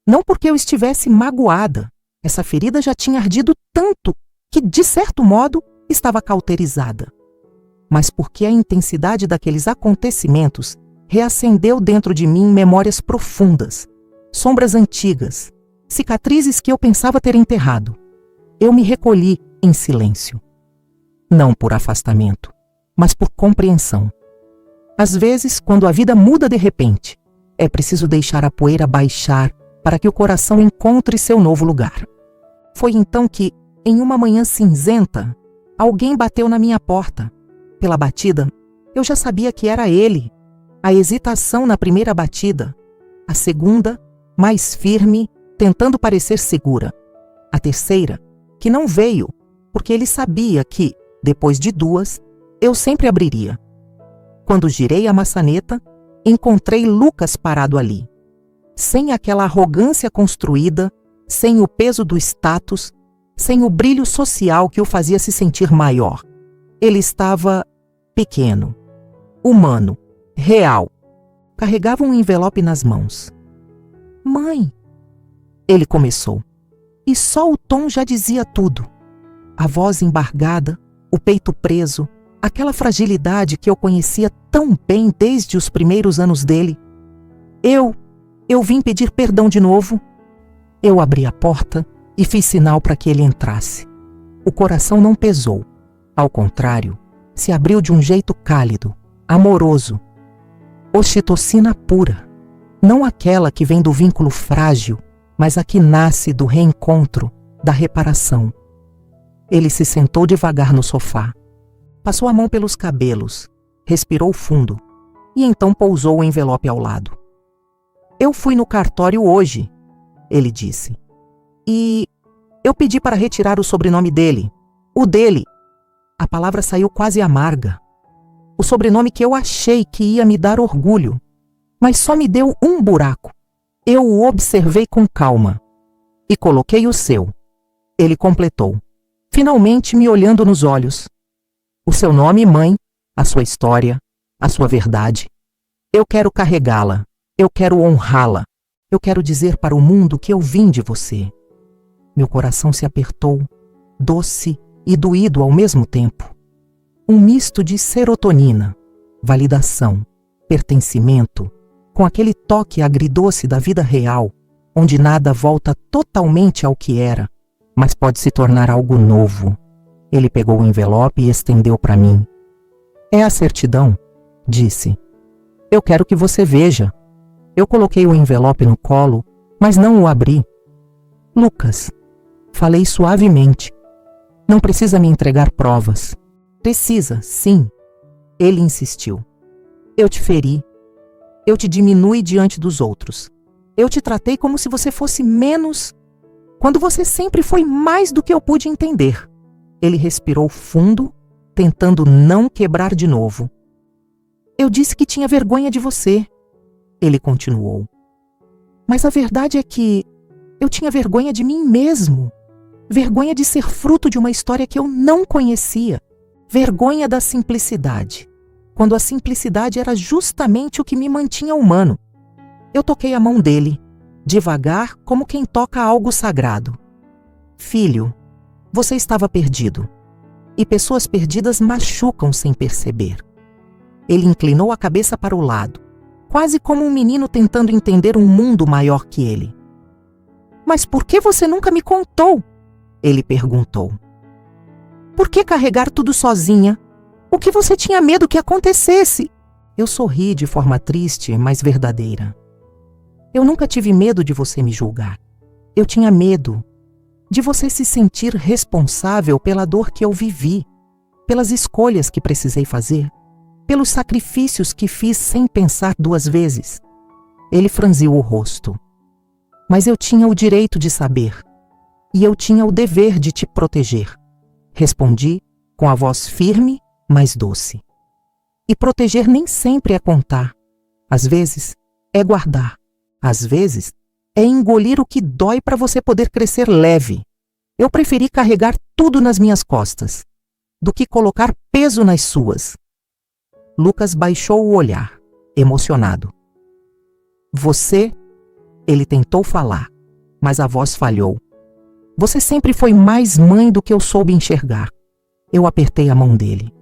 Não porque eu estivesse magoada, essa ferida já tinha ardido tanto que, de certo modo, estava cauterizada. Mas porque a intensidade daqueles acontecimentos reacendeu dentro de mim memórias profundas, sombras antigas, cicatrizes que eu pensava ter enterrado. Eu me recolhi em silêncio. Não por afastamento, mas por compreensão. Às vezes, quando a vida muda de repente, É preciso deixar a poeira baixar para que o coração encontre seu novo lugar. Foi então que, em uma manhã cinzenta, alguém bateu na minha porta. Pela batida, eu já sabia que era ele. A hesitação na primeira batida. A segunda, mais firme, tentando parecer segura. A terceira, que não veio, porque ele sabia que, depois de duas, eu sempre abriria. Quando girei a maçaneta, encontrei Lucas parado ali. Sem aquela arrogância construída, sem o peso do status, sem o brilho social que o fazia se sentir maior. Ele estava pequeno, humano, real. Carregava um envelope nas mãos. "Mãe", ele começou. E só o tom já dizia tudo. A voz embargada, o peito preso, aquela fragilidade que eu conhecia tão bem desde os primeiros anos dele. Eu vim pedir perdão de novo. Eu abri a porta e fiz sinal para que ele entrasse. O coração não pesou. Ao contrário, se abriu de um jeito cálido, amoroso. Ocitocina pura. Não aquela que vem do vínculo frágil, mas a que nasce do reencontro, da reparação. Ele se sentou devagar no sofá. Passou a mão pelos cabelos, respirou fundo e então pousou o envelope ao lado. "Eu fui no cartório hoje", ele disse. "E eu pedi para retirar o sobrenome dele. O dele." A palavra saiu quase amarga. O sobrenome que eu achei que ia me dar orgulho, mas só me deu um buraco. Eu o observei com calma e coloquei o seu. Ele completou, finalmente me olhando nos olhos. "O seu nome, mãe, a sua história, a sua verdade. Eu quero carregá-la, eu quero honrá-la, eu quero dizer para o mundo que eu vim de você." Meu coração se apertou, doce e doído ao mesmo tempo. Um misto de serotonina, validação, pertencimento, com aquele toque agridoce da vida real, onde nada volta totalmente ao que era, mas pode se tornar algo novo. Ele pegou o envelope e estendeu para mim. "É a certidão", disse. "Eu quero que você veja." Eu coloquei o envelope no colo, mas não o abri. "Lucas", falei suavemente, "não precisa me entregar provas." "Precisa, sim." Ele insistiu. "Eu te feri. Eu te diminui diante dos outros. Eu te tratei como se você fosse menos, quando você sempre foi mais do que eu pude entender." Ele respirou fundo, tentando não quebrar de novo. "Eu disse que tinha vergonha de você." Ele continuou. "Mas a verdade é que eu tinha vergonha de mim mesmo. Vergonha de ser fruto de uma história que eu não conhecia. Vergonha da simplicidade, quando a simplicidade era justamente o que me mantinha humano." Eu toquei a mão dele, devagar, como quem toca algo sagrado. "Filho, você estava perdido. E pessoas perdidas machucam sem perceber." Ele inclinou a cabeça para o lado, quase como um menino tentando entender um mundo maior que ele. "Mas por que você nunca me contou?" ele perguntou. "Por que carregar tudo sozinha? O que você tinha medo que acontecesse?" Eu sorri de forma triste, mas verdadeira. "Eu nunca tive medo de você me julgar. Eu tinha medo de você se sentir responsável pela dor que eu vivi, pelas escolhas que precisei fazer, pelos sacrifícios que fiz sem pensar duas vezes." Ele franziu o rosto. "Mas eu tinha o direito de saber, e eu tinha o dever de te proteger." Respondi com a voz firme, mas doce. E proteger nem sempre é contar. Às vezes é guardar. Às vezes é engolir o que dói para você poder crescer leve. Eu preferi carregar tudo nas minhas costas do que colocar peso nas suas. Lucas baixou o olhar, emocionado. "Você..." Ele tentou falar, mas a voz falhou. "Você sempre foi mais mãe do que eu soube enxergar." Eu apertei a mão dele.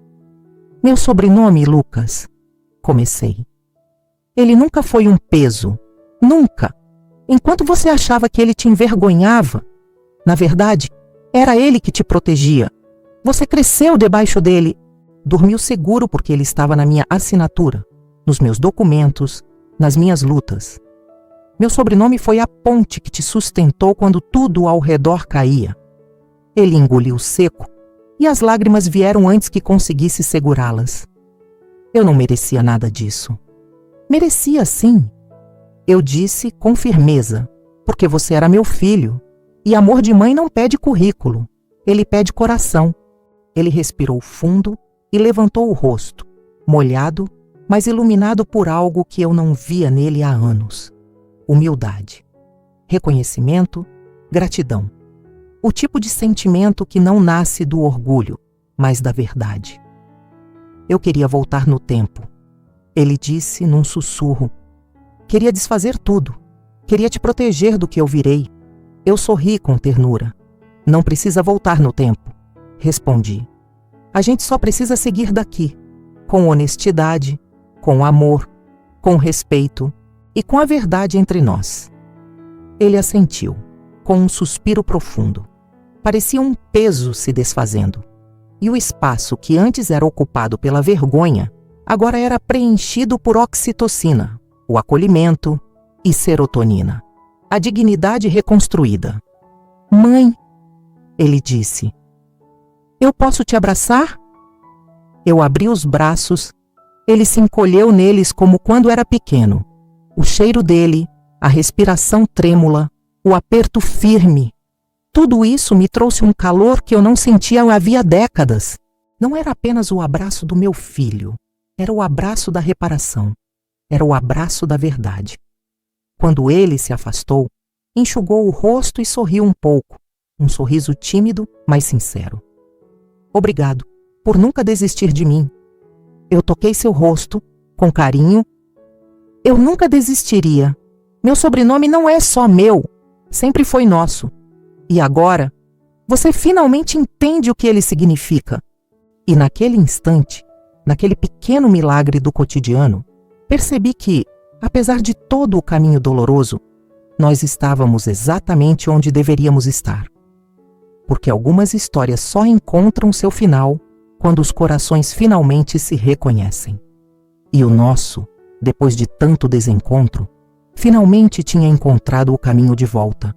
"Meu sobrenome, Lucas", comecei. "Ele nunca foi um peso. Nunca. Enquanto você achava que ele te envergonhava, na verdade, era ele que te protegia. Você cresceu debaixo dele. Dormiu seguro porque ele estava na minha assinatura, nos meus documentos, nas minhas lutas. Meu sobrenome foi a ponte que te sustentou quando tudo ao redor caía. Ele engoliu seco e as lágrimas vieram antes que conseguisse segurá-las. Eu não merecia nada disso. Merecia sim. Eu disse com firmeza, porque você era meu filho. E amor de mãe não pede currículo, ele pede coração. Ele respirou fundo e levantou o rosto, molhado, mas iluminado por algo que eu não via nele há anos. Humildade, reconhecimento, gratidão. O tipo de sentimento que não nasce do orgulho, mas da verdade. Eu queria voltar no tempo. Ele disse num sussurro. Queria desfazer tudo. Queria te proteger do que eu virei. Eu sorri com ternura. Não precisa voltar no tempo, respondi. A gente só precisa seguir daqui, com honestidade, com amor, com respeito e com a verdade entre nós. Ele assentiu, com um suspiro profundo. Parecia um peso se desfazendo. E o espaço que antes era ocupado pela vergonha, agora era preenchido por oxitocina, o acolhimento e serotonina. A dignidade reconstruída. Mãe, ele disse. Eu posso te abraçar? Eu abri os braços. Ele se encolheu neles como quando era pequeno. O cheiro dele, a respiração trêmula, o aperto firme. Tudo isso me trouxe um calor que eu não sentia havia décadas. Não era apenas o abraço do meu filho. Era o abraço da reparação. Era o abraço da verdade. Quando ele se afastou, enxugou o rosto e sorriu um pouco. Um sorriso tímido, mas sincero. Obrigado por nunca desistir de mim. Eu toquei seu rosto, com carinho. Eu nunca desistiria. Meu sobrenome não é só meu, sempre foi nosso. E agora, você finalmente entende o que ele significa. E naquele instante, naquele pequeno milagre do cotidiano, percebi que, apesar de todo o caminho doloroso, nós estávamos exatamente onde deveríamos estar. Porque algumas histórias só encontram seu final quando os corações finalmente se reconhecem. E o nosso, depois de tanto desencontro, finalmente tinha encontrado o caminho de volta.